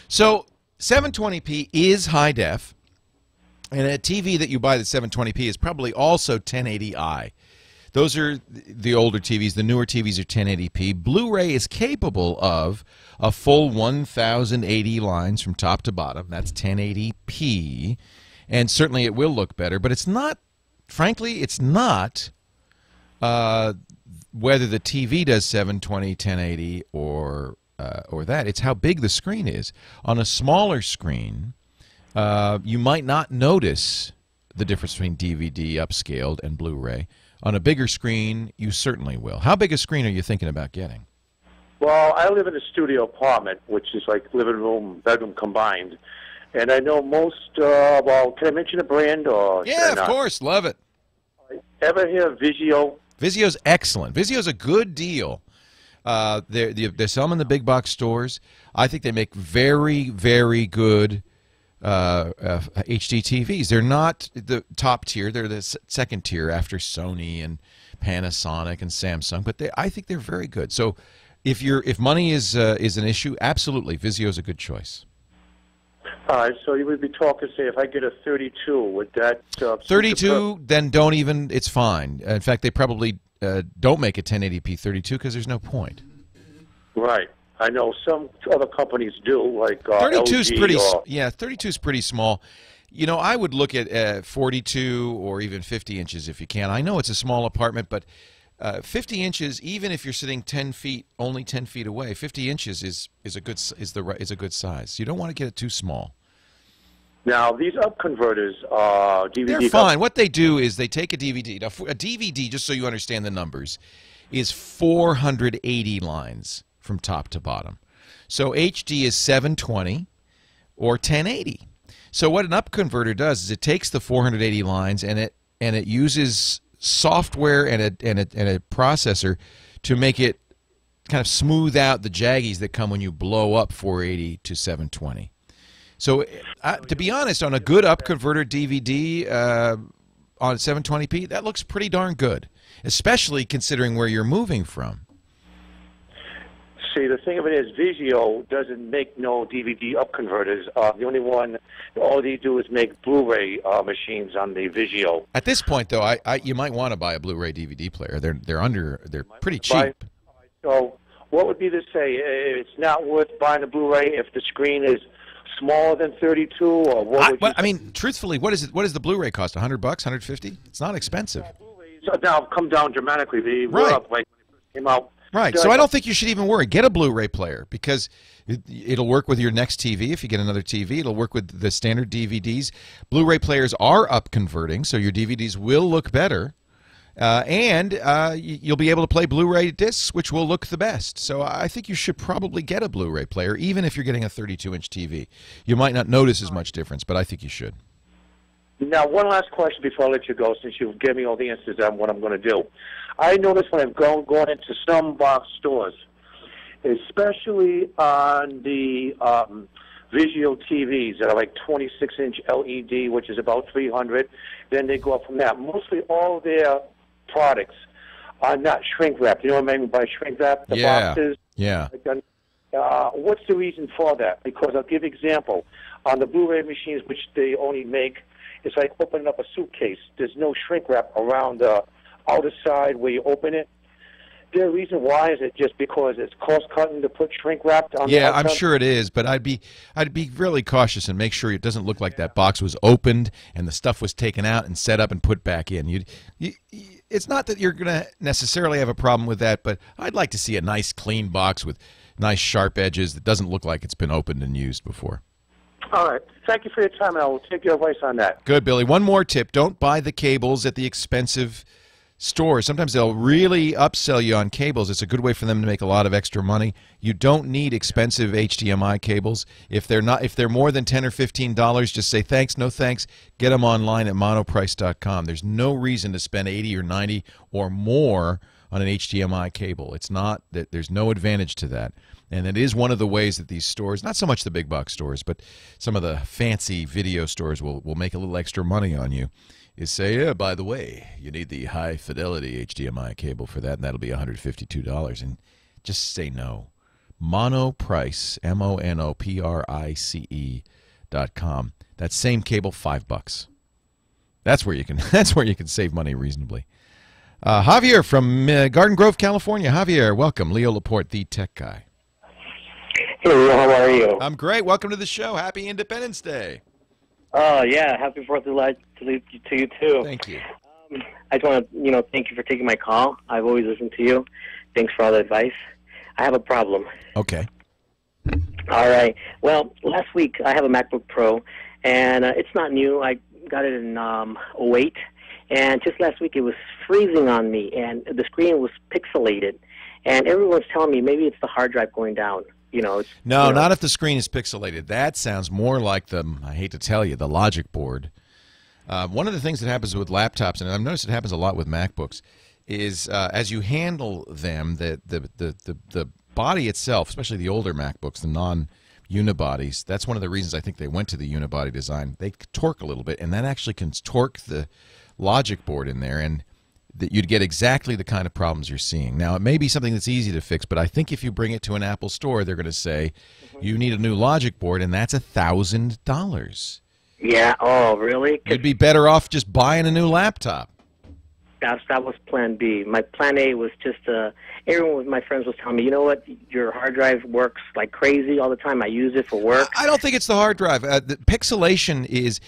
So 720p is high def, and a TV that you buy that's 720p is probably also 1080i. Those are the older TVs. The newer TVs are 1080p. Blu-ray is capable of a full 1080 lines from top to bottom. That's 1080p, and certainly it will look better, but it's not, frankly, it's not whether the TV does 720, 1080, or that. It's how big the screen is. On a smaller screen, you might not notice the difference between DVD upscaled and Blu-ray. On a bigger screen, you certainly will. How big a screen are you thinking about getting? Well, I live in a studio apartment, which is like living room, bedroom combined. And I know most, well, can I mention a brand? Or yeah, of course. Love it. Ever hear of Vizio? Vizio's excellent. Vizio's a good deal. They're selling in the big box stores. I think they make very, very good HD TVs. They're not the top tier. They're the second tier after Sony and Panasonic and Samsung. But I think they're very good. So if money is an issue, absolutely, Vizio's a good choice. All right, so you would be talking, say, if I get a 32, would that... 32, then don't even, it's fine. In fact, they probably don't make a 1080p 32 because there's no point. Right. I know some other companies do, like 32's LG pretty, or... yeah, 32's pretty small. You know, I would look at 42 or even 50 inches if you can. I know it's a small apartment, but 50 inches, even if you're sitting 10 feet, only 10 feet away, 50 inches is a good size. You don't want to get it too small. Now, these up converters, DVD... They're fine. What they do is they take a DVD. Now, a DVD, just so you understand the numbers, is 480 lines from top to bottom. So HD is 720 or 1080. So what an up converter does is it takes the 480 lines and it uses software and a processor to make it kind of smooth out the jaggies that come when you blow up 480 to 720. So to be honest, on a good up converter DVD on 720p, that looks pretty darn good, especially considering where you're moving from. See, the thing of it is, Vizio doesn't make no DVD up converters. The only one, all they do is make Blu-ray machines on the Vizio. At this point, though, you might want to buy a Blu-ray DVD player. They're pretty cheap. So, what would be to say? It's not worth buying a Blu-ray if the screen is smaller than 32, or what? I mean, truthfully, what does the Blu-ray cost? $100, $150? It's not expensive. So now come down dramatically. They were right. up like when it first came out. Right. So I don't think you should even worry. Get a Blu-ray player because it'll work with your next TV. If you get another TV, it'll work with the standard DVDs. Blu-ray players are up converting, so your DVDs will look better. And you'll be able to play Blu-ray discs, which will look the best. So I think you should probably get a Blu-ray player, even if you're getting a 32-inch TV. You might not notice as much difference, but I think you should. Now, one last question before I let you go, since you've given me all the answers on what I'm going to do. I noticed when I've gone into some box stores, especially on the Vizio TVs that are like 26-inch LED, which is about $300. Then they go up from that. Mostly all their products are not shrink wrapped. You know what I mean by shrink wrap? The boxes. Yeah. What's the reason for that? Because I'll give you an example. On the Blu-ray machines, which they only make, it's like opening up a suitcase. There's no shrink wrap around the outer side where you open it. The reason why is it just because it's cost cutting to put shrink wrapped on the Yeah, outside? I'm sure it is, but I'd be really cautious and make sure it doesn't look like that box was opened and the stuff was taken out and set up and put back in. It's not that you're going to necessarily have a problem with that, but I'd like to see a nice clean box with nice sharp edges that doesn't look like it's been opened and used before. All right. Thank you for your time, and I will take your advice on that. Good, Billy. One more tip. Don't buy the cables at the expensive stores. Sometimes they'll really upsell you on cables. It's a good way for them to make a lot of extra money. You don't need expensive HDMI cables. If they're more than $10 or $15, just say thanks, no thanks. Get them online at monoprice.com. There's no reason to spend $80 or $90 or more on an HDMI cable. It's not that there's no advantage to that. And it is one of the ways that these stores, not so much the big box stores, but some of the fancy video stores will make a little extra money on you, is say, yeah, by the way, you need the high fidelity HDMI cable for that, and that'll be $152. And just say no. Monoprice, MONOPRICE.com. That same cable, $5. That's where you can save money reasonably. Javier from Garden Grove, California. Javier, welcome. Leo Laporte, the tech guy. Hey, Leo, how are you? I'm great. Welcome to the show. Happy Independence Day. Oh, yeah. Happy 4th of July to you, too. Thank you. I just want to, thank you for taking my call. I've always listened to you. Thanks for all the advice. I have a problem. Okay. All right. Well, last week I have a MacBook Pro, and it's not new. I got it in 08, and just last week it was freezing on me, and the screen was pixelated, and everyone's telling me maybe it's the hard drive going down. Not if the screen is pixelated. That sounds more like I hate to tell you, the logic board. One of the things that happens with laptops, and I've noticed it happens a lot with MacBooks, is as you handle them, the body itself, especially the older MacBooks, the non-unibodies, that's one of the reasons I think they went to the unibody design. They torque a little bit, and that actually can torque the logic board in there, and that you'd get exactly the kind of problems you're seeing. Now, it may be something that's easy to fix, but I think if you bring it to an Apple store, they're going to say, you need a new logic board, and that's $1,000. Yeah, oh, really? You'd be better off just buying a new laptop. That was plan B. My plan A was just, everyone with my friends was telling me, you know what, your hard drive works like crazy all the time. I use it for work. I don't think it's the hard drive. The pixelation is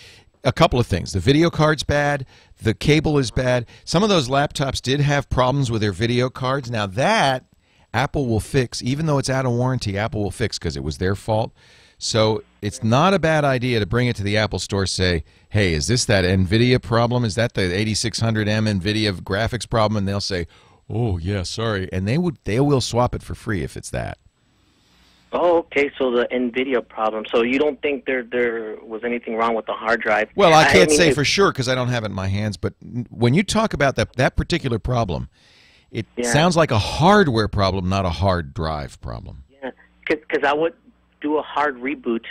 a couple of things. The video card's bad. The cable is bad. Some of those laptops did have problems with their video cards. Now that Apple will fix, even though it's out of warranty, Apple will fix because it was their fault. So it's not a bad idea to bring it to the Apple store, say, hey, is this that NVIDIA problem? Is that the 8600M NVIDIA graphics problem? And they'll say, oh, yeah, sorry. And they will swap it for free if it's that. Oh, okay, so the NVIDIA problem. So you don't think there was anything wrong with the hard drive? Well, I can't say for sure because I don't have it in my hands, but when you talk about that particular problem, it sounds like a hardware problem, not a hard drive problem. Yeah, because I would do a hard reboot,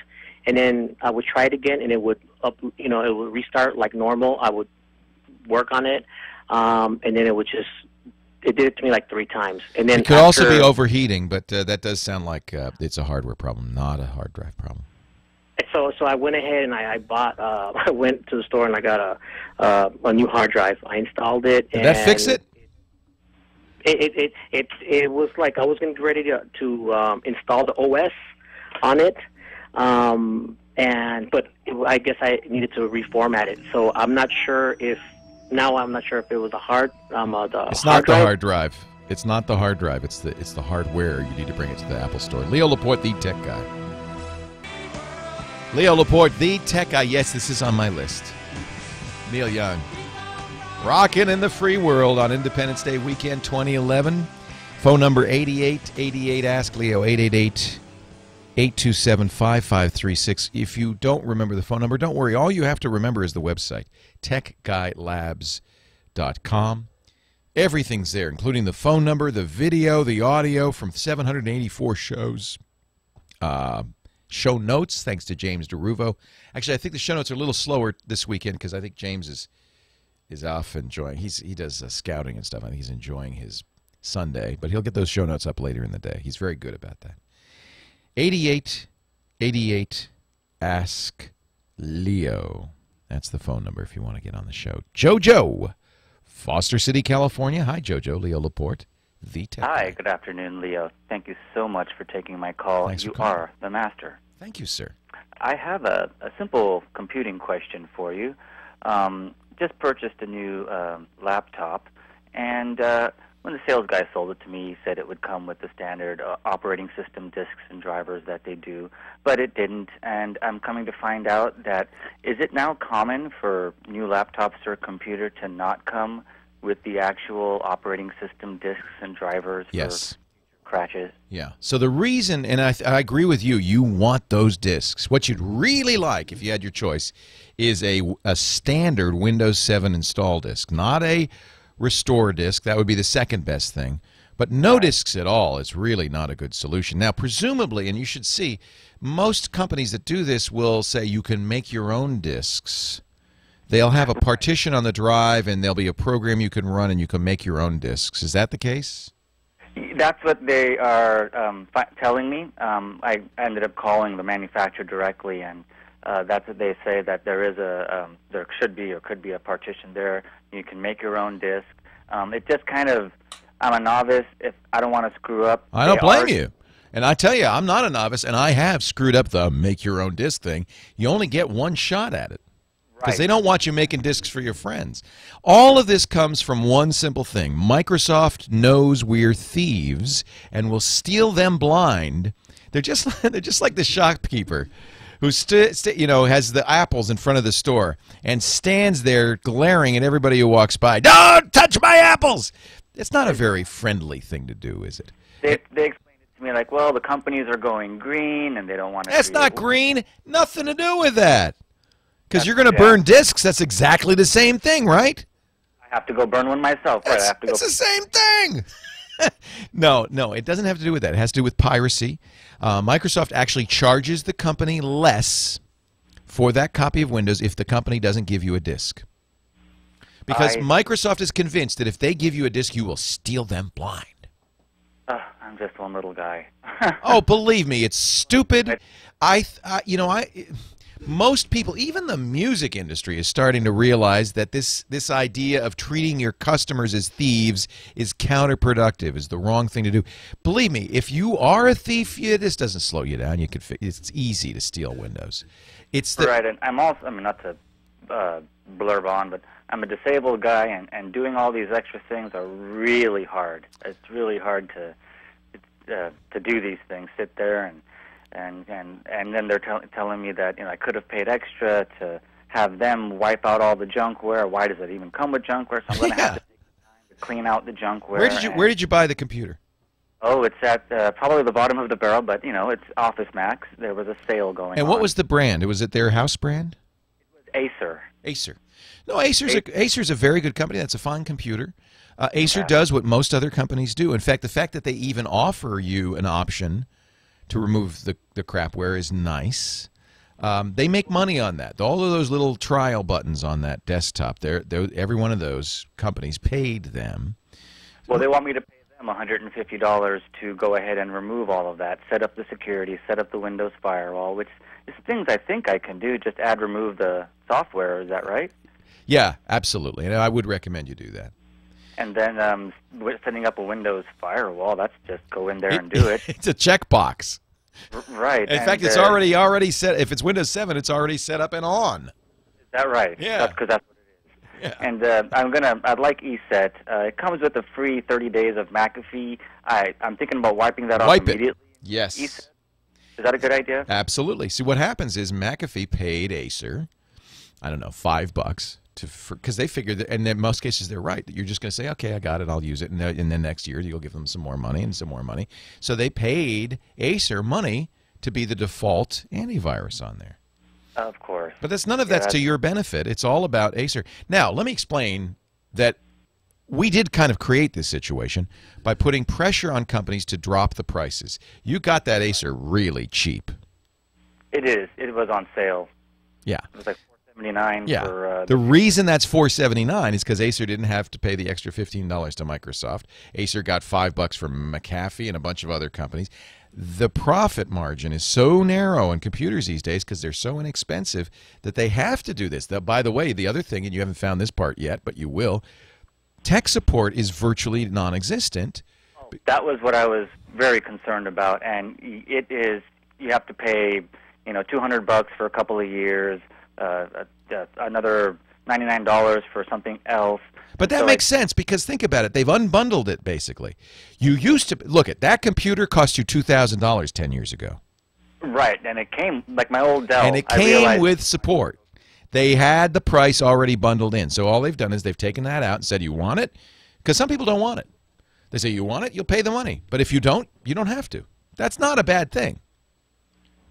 and then I would try it again, and it would it would restart like normal. I would work on it, and then it would just. It did it to me like 3 times, and then it could also be overheating, but that does sound like it's a hardware problem, not a hard drive problem. So I went ahead and I bought. I went to the store and I got a new hard drive. I installed it. Did that fix it? It was like I was going to get ready to install the OS on it, but I guess I needed to reformat it. So I'm not sure if. Now I'm not sure if it was the hard. It's not the hard drive. It's not the hard drive. It's the hardware. You need to bring it to the Apple store. Leo Laporte, the tech guy. Leo Laporte, the tech guy. Yes, this is on my list. Neil Young, rocking in the free world on Independence Day weekend 2011. Phone number 8888 Ask Leo 888-827-5536. If you don't remember the phone number, don't worry. All you have to remember is the website, techguylabs.com. Everything's there, including the phone number, the video, the audio from 784 shows. Show notes, thanks to James DeRuvo. Actually, I think the show notes are a little slower this weekend because I think James is is off enjoying. He does scouting and stuff. I think he's enjoying his Sunday, but he'll get those show notes up later in the day. He's very good about that. 8888 Ask Leo. That's the phone number if you want to get on the show. Jojo, Foster City, California. Hi, Jojo. Leo Laporte, the tech Hi, guy. good afternoon, Leo. Thank you so much for taking my call. Thanks for You calling. are the master. Thank you, sir. I have a simple computing question for you. Just purchased a new laptop, and when the sales guy sold it to me, he said it would come with the standard operating system disks and drivers that they do, but it didn't, and I'm coming to find out that is it now common for new laptops or computer to not come with the actual operating system disks and drivers Yes. for crashes? Yeah. So the reason, and I agree with you, you want those disks. What you'd really like, if you had your choice, is a standard Windows 7 install disk, not a restore disk. That would be the second best thing. But no disks at all is really not a good solution. Now, presumably, and you should see, most companies that do this will say you can make your own disks. They'll have a partition on the drive, and there'll be a program you can run, and you can make your own disks. Is that the case? That's what they are telling me. I ended up calling the manufacturer directly, and that's what they say, that there is there should be or could be a partition there. You can make your own disk. It just kind of, I'm a novice. If I don't want to screw up, I don't blame you. And I tell you, I'm not a novice, and I have screwed up the make your own disk thing. You only get one shot at it. Because they don't want you making disks for your friends. All of this comes from one simple thing. Microsoft knows we're thieves and will steal them blind. They're just like the shopkeeper who has the apples in front of the store and stands there glaring at everybody who walks by. Don't touch my apples! It's not a very friendly thing to do, is it? They explained it to me like, well, the companies are going green and they don't want to. That's not green. Nothing to do with that. Because you're going to burn disks. That's exactly the same thing, right? I have to go burn one myself. Right? I have to go. It's the same thing. No, it doesn't have to do with that. It has to do with piracy. Microsoft actually charges the company less for that copy of Windows if the company doesn't give you a disk. Because Microsoft is convinced that if they give you a disk, you will steal them blind. I'm just one little guy. Oh, believe me, it's stupid. Most people, even the music industry, is starting to realize that this idea of treating your customers as thieves is counterproductive, is the wrong thing to do. Believe me, if you are a thief, this doesn't slow you down. It's easy to steal Windows. Right, and I'm also, not to blurb on, but I'm a disabled guy, and doing all these extra things are really hard. It's really hard to do these things, sit there and then they're telling me that I could have paid extra to have them wipe out all the junkware. Why does it even come with junkware? So I'm going to have to take time to clean out the junkware. Where did you buy the computer? Oh, it's at probably the bottom of the barrel, but it's Office Max. There was a sale going on. And what was the brand? Was it their house brand? It was Acer. Acer. No, Acer's a very good company. That's a fine computer. Acer does what most other companies do. In fact, the fact that they even offer you an option to remove the crapware is nice. They make money on that. All of those little trial buttons on that desktop, every one of those companies paid them. Well, they want me to pay them $150 to go ahead and remove all of that, set up the security, set up the Windows firewall, which is things I think I can do, just remove the software. Is that right? Yeah, absolutely. And I would recommend you do that. And then setting up a Windows firewall, that's just go in there and do it. It's a checkbox. Right. In fact, it's already set. If it's Windows 7, it's already set up and on. Is that right? Yeah. That's because that's what it is. Yeah. And I'd like ESET. It comes with a free 30 days of McAfee. I'm thinking about wiping that off immediately. Yes. ESET. Is that a good idea? Absolutely. See, what happens is McAfee paid Acer, I don't know, $5 because they figure that, and in most cases they're right, that you're just going to say, okay, I got it, I'll use it, and then next year you'll give them some more money and some more money. So they paid Acer money to be the default antivirus on there. Of course. But none of that's to your benefit. It's all about Acer. Now, let me explain that we did kind of create this situation by putting pressure on companies to drop the prices. You got that Acer really cheap. It is. It was on sale. Yeah. It was like $479 Yeah. for The reason that's $479 is because Acer didn't have to pay the extra $15 to Microsoft. Acer got $5 from McAfee and a bunch of other companies. The profit margin is so narrow in computers these days because they're so inexpensive that they have to do this. By the way, the other thing, and you haven't found this part yet, but you will, tech support is virtually non-existent. That was what I was very concerned about, and it is. You have to pay, $200 for a couple of years, another $99 for something else. But that makes sense because think about it. They've unbundled it basically. You used to look at that computer cost you $2,000 10 years ago. Right, and it came like my old Dell. And it came with support. They had the price already bundled in. So all they've done is they've taken that out and said, "You want it?" Because some people don't want it. They say, "You want it? You'll pay the money. But if you don't have to." That's not a bad thing.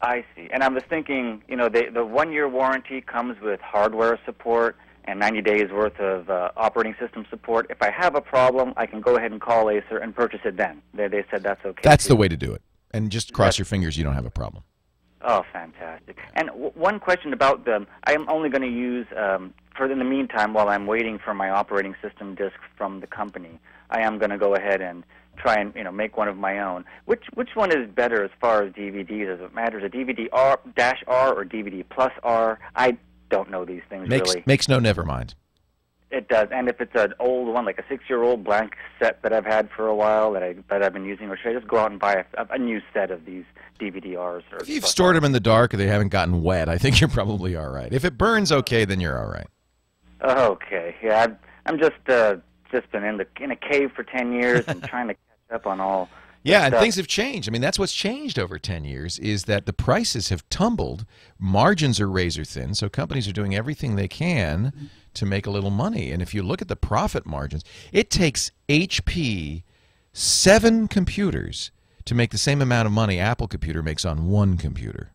I see. And I was thinking, the 1-year warranty comes with hardware support and 90 days worth of operating system support. If I have a problem, I can go ahead and call Acer and purchase it then. They said that's okay. That's the way to do it. And just cross your fingers you don't have a problem. Oh, fantastic. And one question about them. I am only going to use, in the meantime, while I'm waiting for my operating system disk from the company, I am going to go ahead and try and make one of my own. Which one is better as far as DVDs? Does it matter? Is a DVD -R or DVD plus R? I don't know these things really. Makes no never mind. It does. And if it's an old one, like a 6-year-old blank set that I've had for a while that I've been using, or should I just go out and buy a new set of these DVD-Rs? Or if you've stored them in the dark or they haven't gotten wet, I think you're probably all right. If it burns okay, then you're all right. Okay. Yeah, I'm just been in a cave for 10 years and trying to catch up on all. Yeah, and things have changed. I mean, that's what's changed over 10 years is that the prices have tumbled. Margins are razor thin, so companies are doing everything they can to make a little money. And if you look at the profit margins, it takes HP 7 computers to make the same amount of money Apple computer makes on one computer.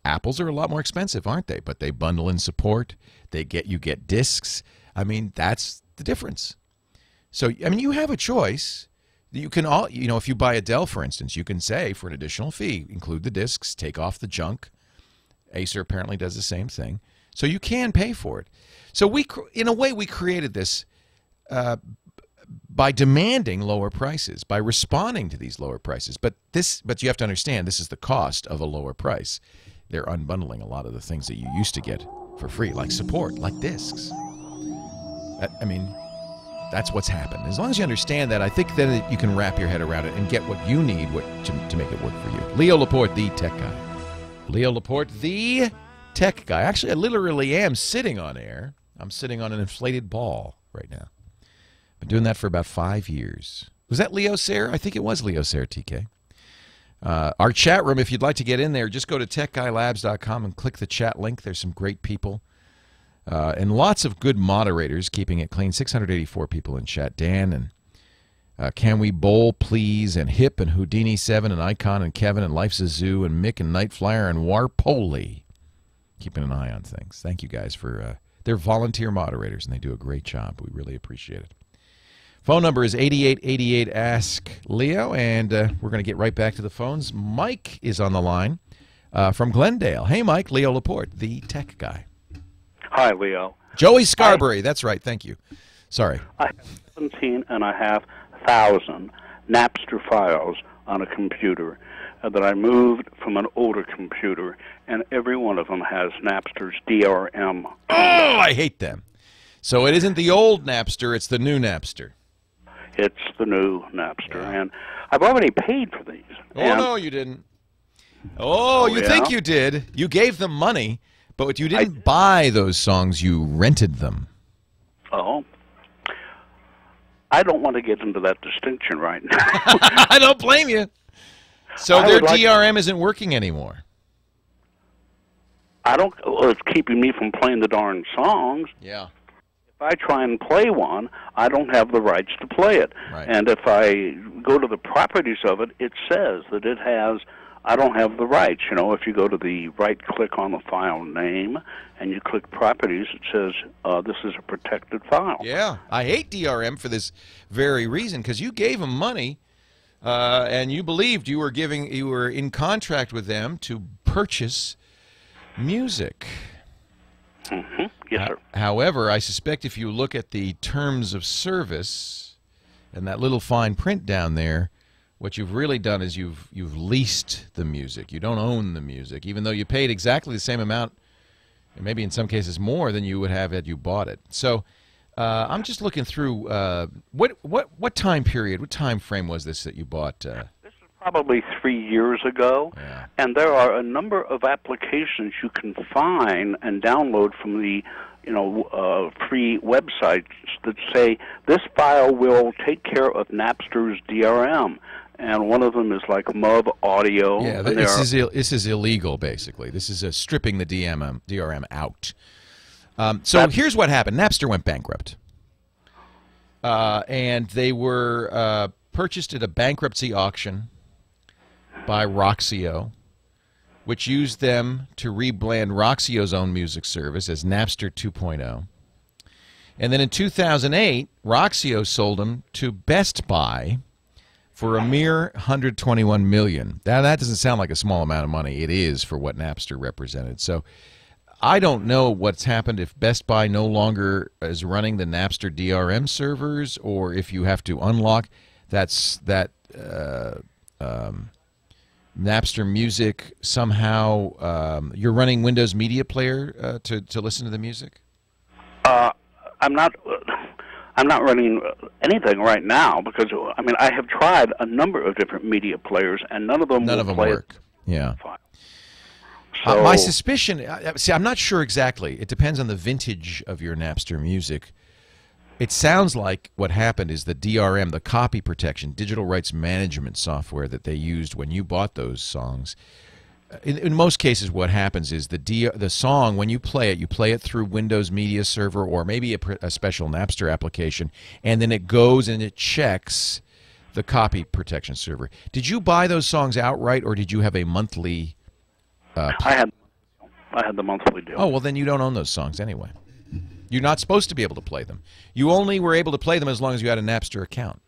Apples are a lot more expensive, aren't they? But they bundle in support. You get discs. I mean, that's the difference. So, I mean, you have a choice. You can if you buy a Dell, for instance, you can say for an additional fee, include the discs, take off the junk. Acer apparently does the same thing. So you can pay for it. So in a way, we created this by demanding lower prices, by responding to these lower prices. But you have to understand, this is the cost of a lower price. They're unbundling a lot of the things that you used to get for free, like support, like discs. I mean, that's what's happened. As long as you understand that, I think then you can wrap your head around it and get what you need to make it work for you. Leo Laporte, the tech guy. Leo Laporte, the tech guy. Actually, I literally am sitting on air. I'm sitting on an inflated ball right now. Been doing that for about 5 years. Was that Leo Sayre? I think it was Leo Sayre, TK. Our chat room, if you'd like to get in there, just go to techguylabs.com and click the chat link. There's some great people. And lots of good moderators keeping it clean. 684 people in chat. Dan and Can We Bowl Please and Hip and Houdini 7 and Icon and Kevin and Life's a Zoo and Mick and Nightflyer and Warpoli. Keeping an eye on things. Thank you guys for they're volunteer moderators and they do a great job. We really appreciate it. Phone number is 8888 Ask Leo, and we're going to get right back to the phones. Mike is on the line from Glendale. Hey, Mike, Leo Laporte, the tech guy. Hi, Leo. Joey Scarberry, that's right, thank you. Sorry. I have 17,500 Napster files on a computer that I moved from an older computer, and every one of them has Napster's DRM. Oh, I hate them. So it isn't the old Napster, it's the new Napster. It's the new Napster, and I've already paid for these. Oh, no, you didn't. Oh, you think you did. You gave them money, but you didn't buy those songs. You rented them. Oh. I don't want to get into that distinction right now. I don't blame you. So their DRM isn't working anymore. Well, it's keeping me from playing the darn songs. Yeah. If I try and play one, I don't have the rights to play it. Right. And if I go to the properties of it, it says that it has, I don't have the rights. You know, if you go to the right-click on the file name and you click properties, it says this is a protected file. Yeah. I hate DRM for this very reason, because you gave them money and you believed you were in contract with them to purchase music. Mm-hmm. Yes, sir. However, I suspect if you look at the terms of service and that little fine print down there, what you've really done is you've leased the music. You don't own the music, even though you paid exactly the same amount, and maybe in some cases more than you would have had you bought it. So I'm just looking through what time period, what time frame was this that you bought? Probably 3 years ago, and there are a number of applications you can find and download from the free websites that say this file will take care of Napster's DRM, and one of them is like MUV Audio. Yeah, this is illegal, basically. This is stripping the DRM out. So here's what happened. Napster went bankrupt, and they were purchased at a bankruptcy auction by Roxio, which used them to rebrand Roxio's own music service as Napster 2.0. And then in 2008, Roxio sold them to Best Buy for a mere $121 million. Now, that doesn't sound like a small amount of money. It is for what Napster represented. So I don't know what's happened if Best Buy no longer is running the Napster DRM servers, or if you have to unlock Napster Music somehow. You're running Windows Media Player to listen to the music? I'm not running anything right now because I have tried a number of different media players and none of them work. Yeah. So, my suspicion. See, I'm not sure exactly. It depends on the vintage of your Napster music. It sounds like what happened is the DRM, the copy protection, digital rights management software that they used when you bought those songs. In most cases, what happens is the song, when you play it through Windows Media Server or maybe a special Napster application, and then it goes and it checks the copy protection server. Did you buy those songs outright, or did you have a monthly? I had the monthly deal. Oh, well, then you don't own those songs anyway. You're not supposed to be able to play them. You only were able to play them as long as you had a Napster account.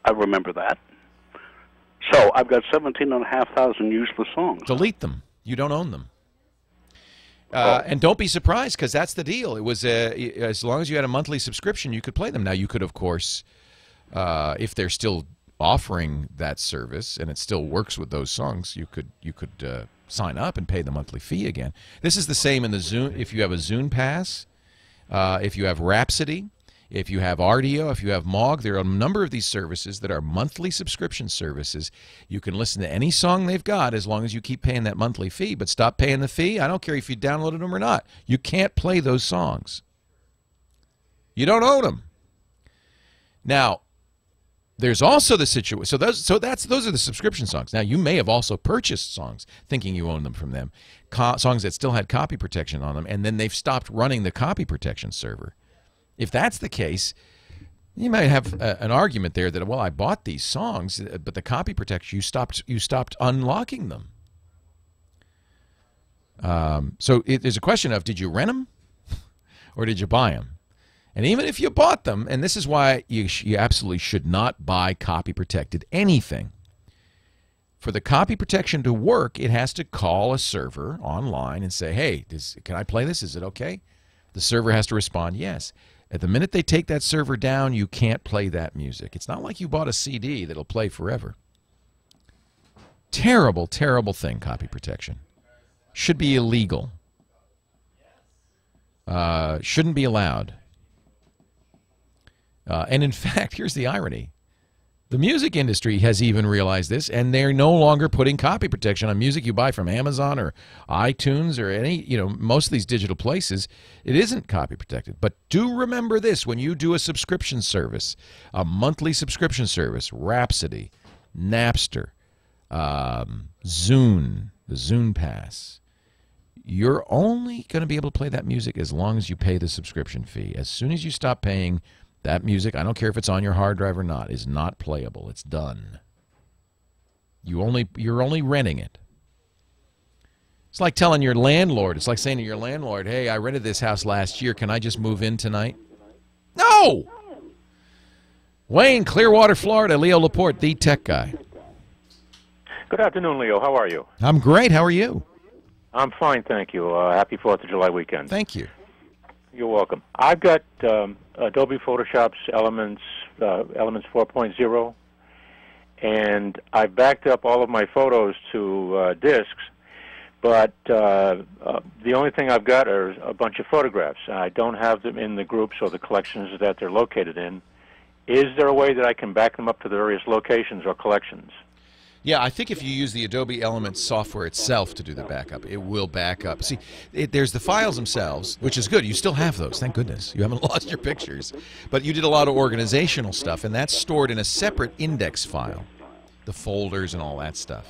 I remember that. So I've got 17,500 useless songs. Delete them. You don't own them. And don't be surprised, because that's the deal. It was as long as you had a monthly subscription, you could play them. Now, you could, of course, if they're still offering that service and it still works with those songs, you could sign up and pay the monthly fee again. This is the same in the Zune. If you have a Zune Pass, if you have Rhapsody, if you have Rdio, if you have Mog, there are a number of these services that are monthly subscription services. You can listen to any song they've got as long as you keep paying that monthly fee, but stop paying the fee. I don't care if you downloaded them or not. You can't play those songs. You don't own them. Now, there's also the situation. So those are the subscription songs. Now, you may have also purchased songs thinking you owned them from them, songs that still had copy protection on them, and then they've stopped running the copy protection server. If that's the case, you might have an argument there that, well, I bought these songs, but the copy protection, you stopped unlocking them. So there's a question of, did you rent them or did you buy them? And even if you bought them, and this is why you absolutely should not buy copy-protected anything. For the copy protection to work, it has to call a server online and say, hey, can I play this? Is it okay? The server has to respond, yes. At the minute they take that server down, you can't play that music. It's not like you bought a CD that'll play forever. Terrible, terrible thing, copy protection. Should be illegal. Shouldn't be allowed. And in fact, here's the irony. The music industry has even realized this, and they're no longer putting copy protection on music you buy from Amazon or iTunes or any, most of these digital places. It isn't copy protected. But do remember this: when you do a subscription service, a monthly subscription service, Rhapsody, Napster, Zune, the Zune Pass, you're only going to be able to play that music as long as you pay the subscription fee. As soon as you stop paying, that music, I don't care if it's on your hard drive or not, is not playable. It's done. You're only renting it. It's like telling your landlord. It's like saying to your landlord, hey, I rented this house last year. Can I just move in tonight? No! Wayne, Clearwater, Florida. Leo Laporte, the tech guy. Good afternoon, Leo. How are you? I'm great. How are you? I'm fine, thank you. Happy 4th of July weekend. Thank you. You're welcome. I've got Adobe Photoshop's Elements 4.0, and I backed up all of my photos to disks, but the only thing I've got are a bunch of photographs. I don't have them in the groups or the collections that they're located in. Is there a way that I can back them up to the various locations or collections? Yeah, I think if you use the Adobe Elements software itself to do the backup, it will back up. See, there's the files themselves, which is good. You still have those, thank goodness. You haven't lost your pictures. But you did a lot of organizational stuff, and that's stored in a separate index file, the folders and all that stuff.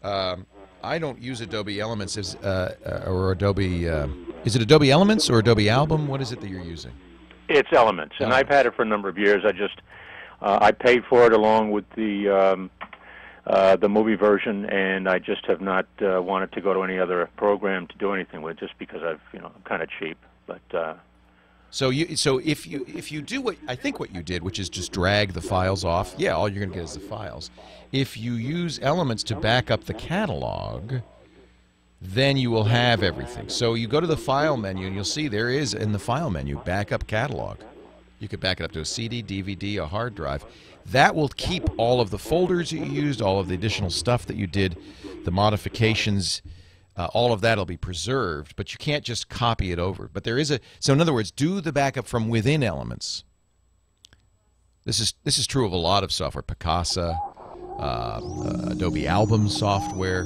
I don't use Adobe Elements or Adobe. Is it Adobe Elements or Adobe Album? What is it that you're using? It's Elements, and I've had it for a number of years. I paid for it along with the movie version, and I just have not wanted to go to any other program to do anything with, just because I'm kind of cheap. But so if you do what I think what you did, which is just drag the files off, yeah, all you're going to get is the files. If you use Elements to back up the catalog, then you will have everything. So you go to the File menu, and you'll see there is in the File menu Backup Catalog. You could back it up to a CD, DVD, a hard drive. That will keep all of the folders you used, all of the additional stuff that you did, the modifications, all of that will be preserved, but you can't just copy it over. But there is so in other words, do the backup from within Elements. This is true of a lot of software, Picasa, Adobe Album software,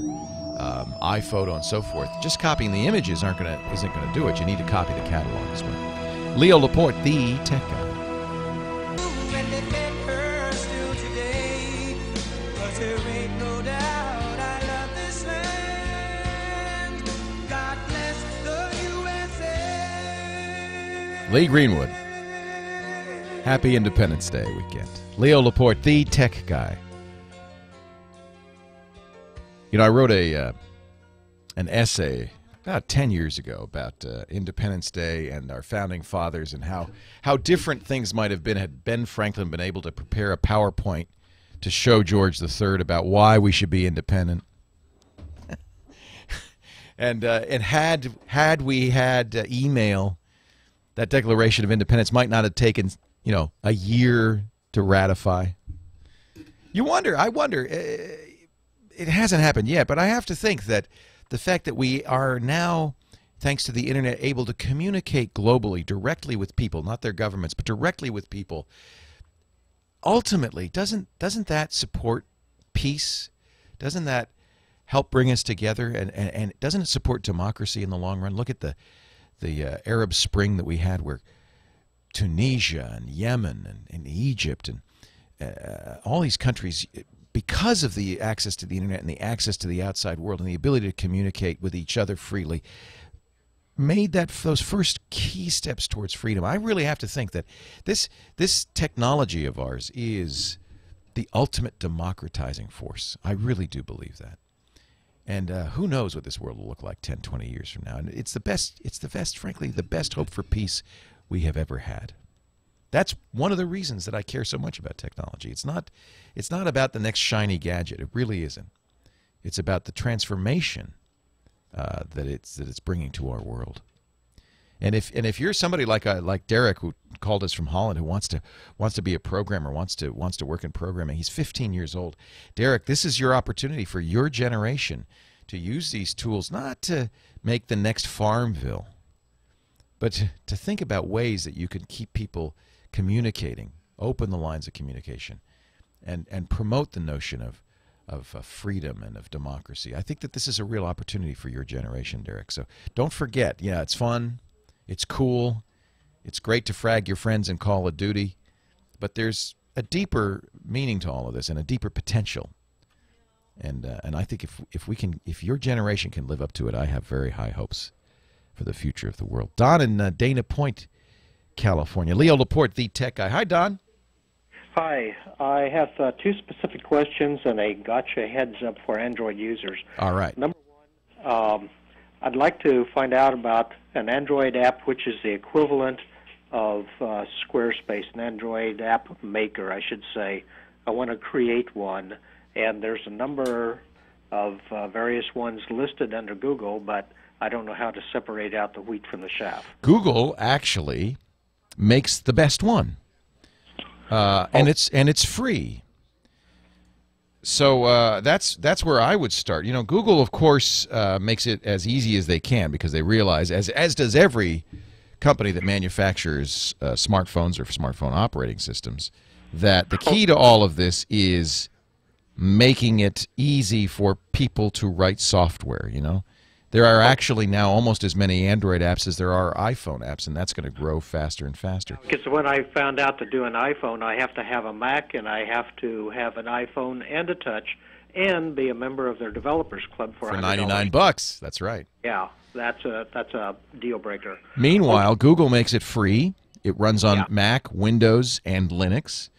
iPhoto, and so forth. Just copying the images isn't going to do it. You need to copy the catalog as well. Leo Laporte, the tech guy. Lee Greenwood. Happy Independence Day weekend. Leo Laporte, the tech guy. You know, I wrote an essay about 10 years ago about Independence Day and our founding fathers and how different things might have been had Ben Franklin been able to prepare a PowerPoint to show George III about why we should be independent. and had we had email, that Declaration of Independence might not have taken, a year to ratify. I wonder, it hasn't happened yet, but I have to think that the fact that we are now, thanks to the internet, able to communicate globally, directly with people, not their governments, but directly with people, ultimately, doesn't that support peace? Doesn't that help bring us together? And doesn't it support democracy in the long run? Look at the Arab Spring that we had, where Tunisia and Yemen and Egypt and all these countries, because of the access to the internet and the access to the outside world and the ability to communicate with each other freely, made those first key steps towards freedom. I really have to think that this technology of ours is the ultimate democratizing force. I really do believe that. And who knows what this world will look like 10, 20 years from now. And it's the best, frankly, the best hope for peace we have ever had. That's one of the reasons that I care so much about technology. It's not about the next shiny gadget. It really isn't. It's about the transformation that it's bringing to our world. And if you're somebody like Derek, who called us from Holland, who wants to be a programmer, wants to work in programming, he's 15 years old. Derek, this is your opportunity for your generation to use these tools, not to make the next Farmville, but to think about ways that you can keep people communicating, open the lines of communication, and promote the notion of freedom and of democracy. I think that this is a real opportunity for your generation, Derek. So don't forget, it's fun. It's cool. It's great to frag your friends in Call of Duty. But there's a deeper meaning to all of this and a deeper potential. And I think if your generation can live up to it, I have very high hopes for the future of the world. Don in Dana Point, California. Leo Laporte, the tech guy. Hi, Don. Hi. I have two specific questions and a gotcha heads up for Android users. All right. Number one, I'd like to find out about an Android app which is the equivalent of Squarespace, an Android app maker, I should say. I want to create one, and there's a number of various ones listed under Google, but I don't know how to separate out the wheat from the chaff. Google actually makes the best one, and it's free. So that's where I would start. You know, Google, of course, makes it as easy as they can because they realize, as does every company that manufactures smartphones or smartphone operating systems, that the key to all of this is making it easy for people to write software. You know, there are actually now almost as many Android apps as there are iPhone apps, and that's going to grow faster and faster. Because when I found out to do an iPhone, I have to have a Mac, and I have to have an iPhone and a Touch, and be a member of their developers club for $100. $99. That's right. Yeah, that's a deal breaker. Meanwhile, Google makes it free. It runs on Mac, Windows, and Linux.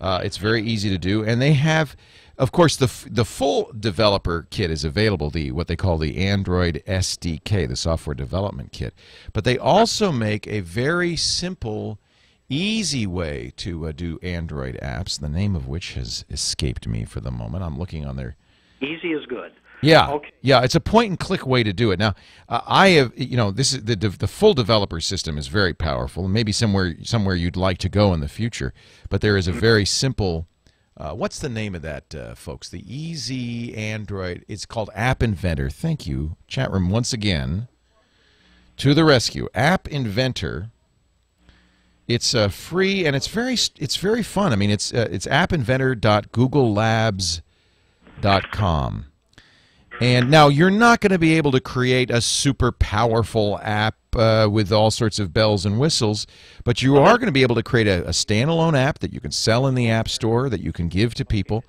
It's very easy to do, and they have, of course, the full developer kit is available. What they call the Android SDK, the software development kit. But they also make a very simple, easy way to do Android apps. The name of which has escaped me for the moment. I'm looking on their. Easy is good. Yeah, okay. Yeah, it's a point-and-click way to do it. Now, I have, you know, this is the full developer system is very powerful, and maybe somewhere you'd like to go in the future. But there is a very simple. What's the name of that, folks? The Easy Android. It's called App Inventor. Thank you, chat room, once again. To the rescue, App Inventor. It's free and it's very fun. I mean, it's appinventor.googlelabs.com. And now you're not going to be able to create a super powerful app with all sorts of bells and whistles, but you are going to be able to create a standalone app that you can sell in the App Store, that you can give to people.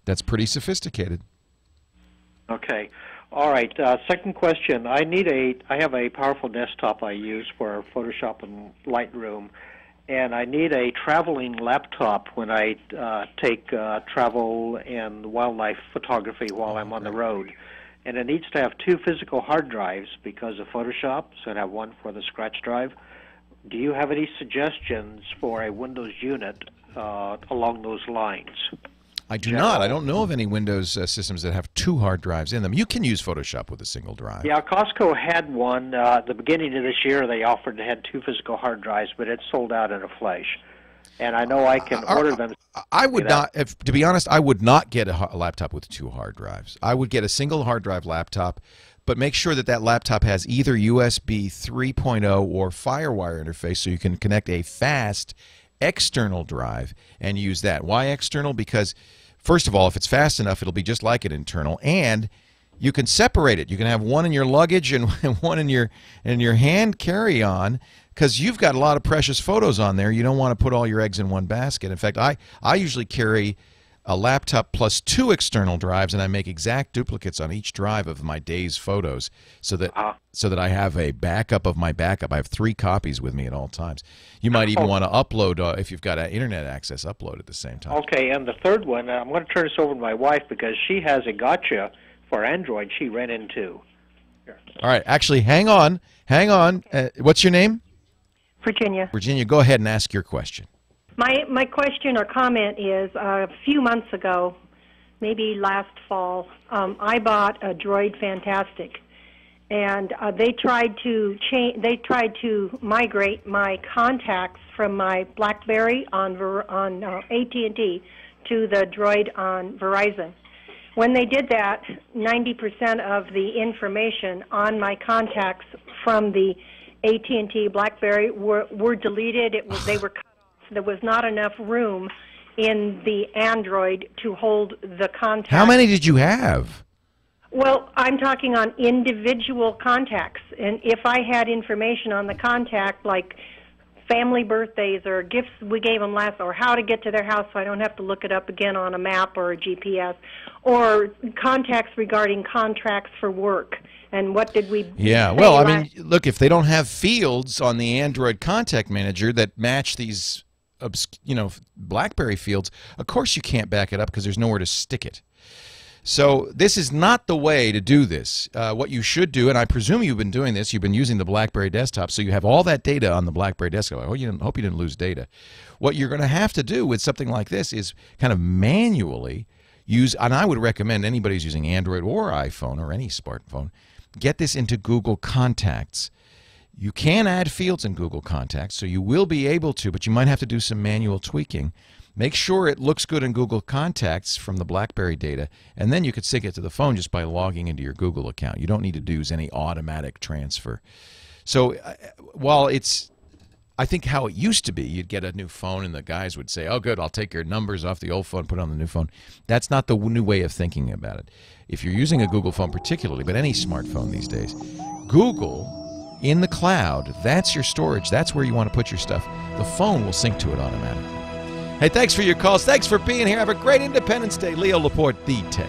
That's pretty sophisticated. Okay. All right. Second question. I have a powerful desktop I use for Photoshop and Lightroom, and I need a traveling laptop when I take travel and wildlife photography while I'm on the road. And it needs to have 2 physical hard drives because of Photoshop, so I have one for the scratch drive. Do you have any suggestions for a Windows unit along those lines? I do not. I don't know of any Windows systems that have 2 hard drives in them. You can use Photoshop with a single drive. Yeah, Costco had one. At the beginning of this year, they offered to have 2 physical hard drives, but it's sold out in a flash. And I know I can order them. I would not, to be honest, I would not get a laptop with 2 hard drives. I would get a single hard drive laptop, but make sure that laptop has either USB 3.0 or FireWire interface so you can connect a fast external drive and use that. Why external? Because first of all, if it's fast enough, it'll be just like an internal, and you can separate it. You can have one in your luggage and one in your hand carry-on, because you've got a lot of precious photos on there. You don't want to put all your eggs in one basket. In fact, I usually carry a laptop plus 2 external drives, and I make exact duplicates on each drive of my day's photos so that I have a backup of my backup. I have 3 copies with me at all times. You might even want to upload, if you've got internet access, upload at the same time. Okay, and the third one, I'm going to turn this over to my wife because she has a gotcha for Android she ran into. Here. All right, actually, hang on. What's your name? Virginia. Virginia, go ahead and ask your question. My question or comment is, a few months ago, maybe last fall, I bought a Droid Fantastic, and they tried to migrate my contacts from my BlackBerry on AT&T to the Droid on Verizon. When they did that, 90% of the information on my contacts from the AT&T BlackBerry were deleted. They were cut off. There was not enough room in the Android to hold the contacts. How many did you have? Well, I'm talking on individual contacts, and if I had information on the contact, like family birthdays or gifts we gave them last, or how to get to their house so I don't have to look it up again on a map or a GPS, or contacts regarding contracts for work. And what did we Yeah, well, I mean, look, if they don't have fields on the Android Contact Manager that match these, BlackBerry fields, of course you can't back it up because there's nowhere to stick it. So this is not the way to do this. What you should do, and I presume you've been doing this, you've been using the BlackBerry desktop, so you have all that data on the BlackBerry desktop. I hope you didn't lose data. What you're going to have to do with something like this is kind of manually, and I would recommend anybody who's using Android or iPhone or any smartphone, get this into Google Contacts. You can add fields in Google Contacts, so you will be able to, but you might have to do some manual tweaking. Make sure it looks good in Google Contacts from the BlackBerry data, and then you could sync it to the phone just by logging into your Google account. You don't need to do any automatic transfer. So while it's, I think how it used to be, you'd get a new phone and the guys would say, oh, good, I'll take your numbers off the old phone, put it on the new phone. That's not the new way of thinking about it. If you're using a Google phone particularly, but any smartphone these days, Google in the cloud, that's your storage. That's where you want to put your stuff. The phone will sync to it automatically. Hey, thanks for your calls. Thanks for being here. Have a great Independence Day. Leo Laporte, The Tech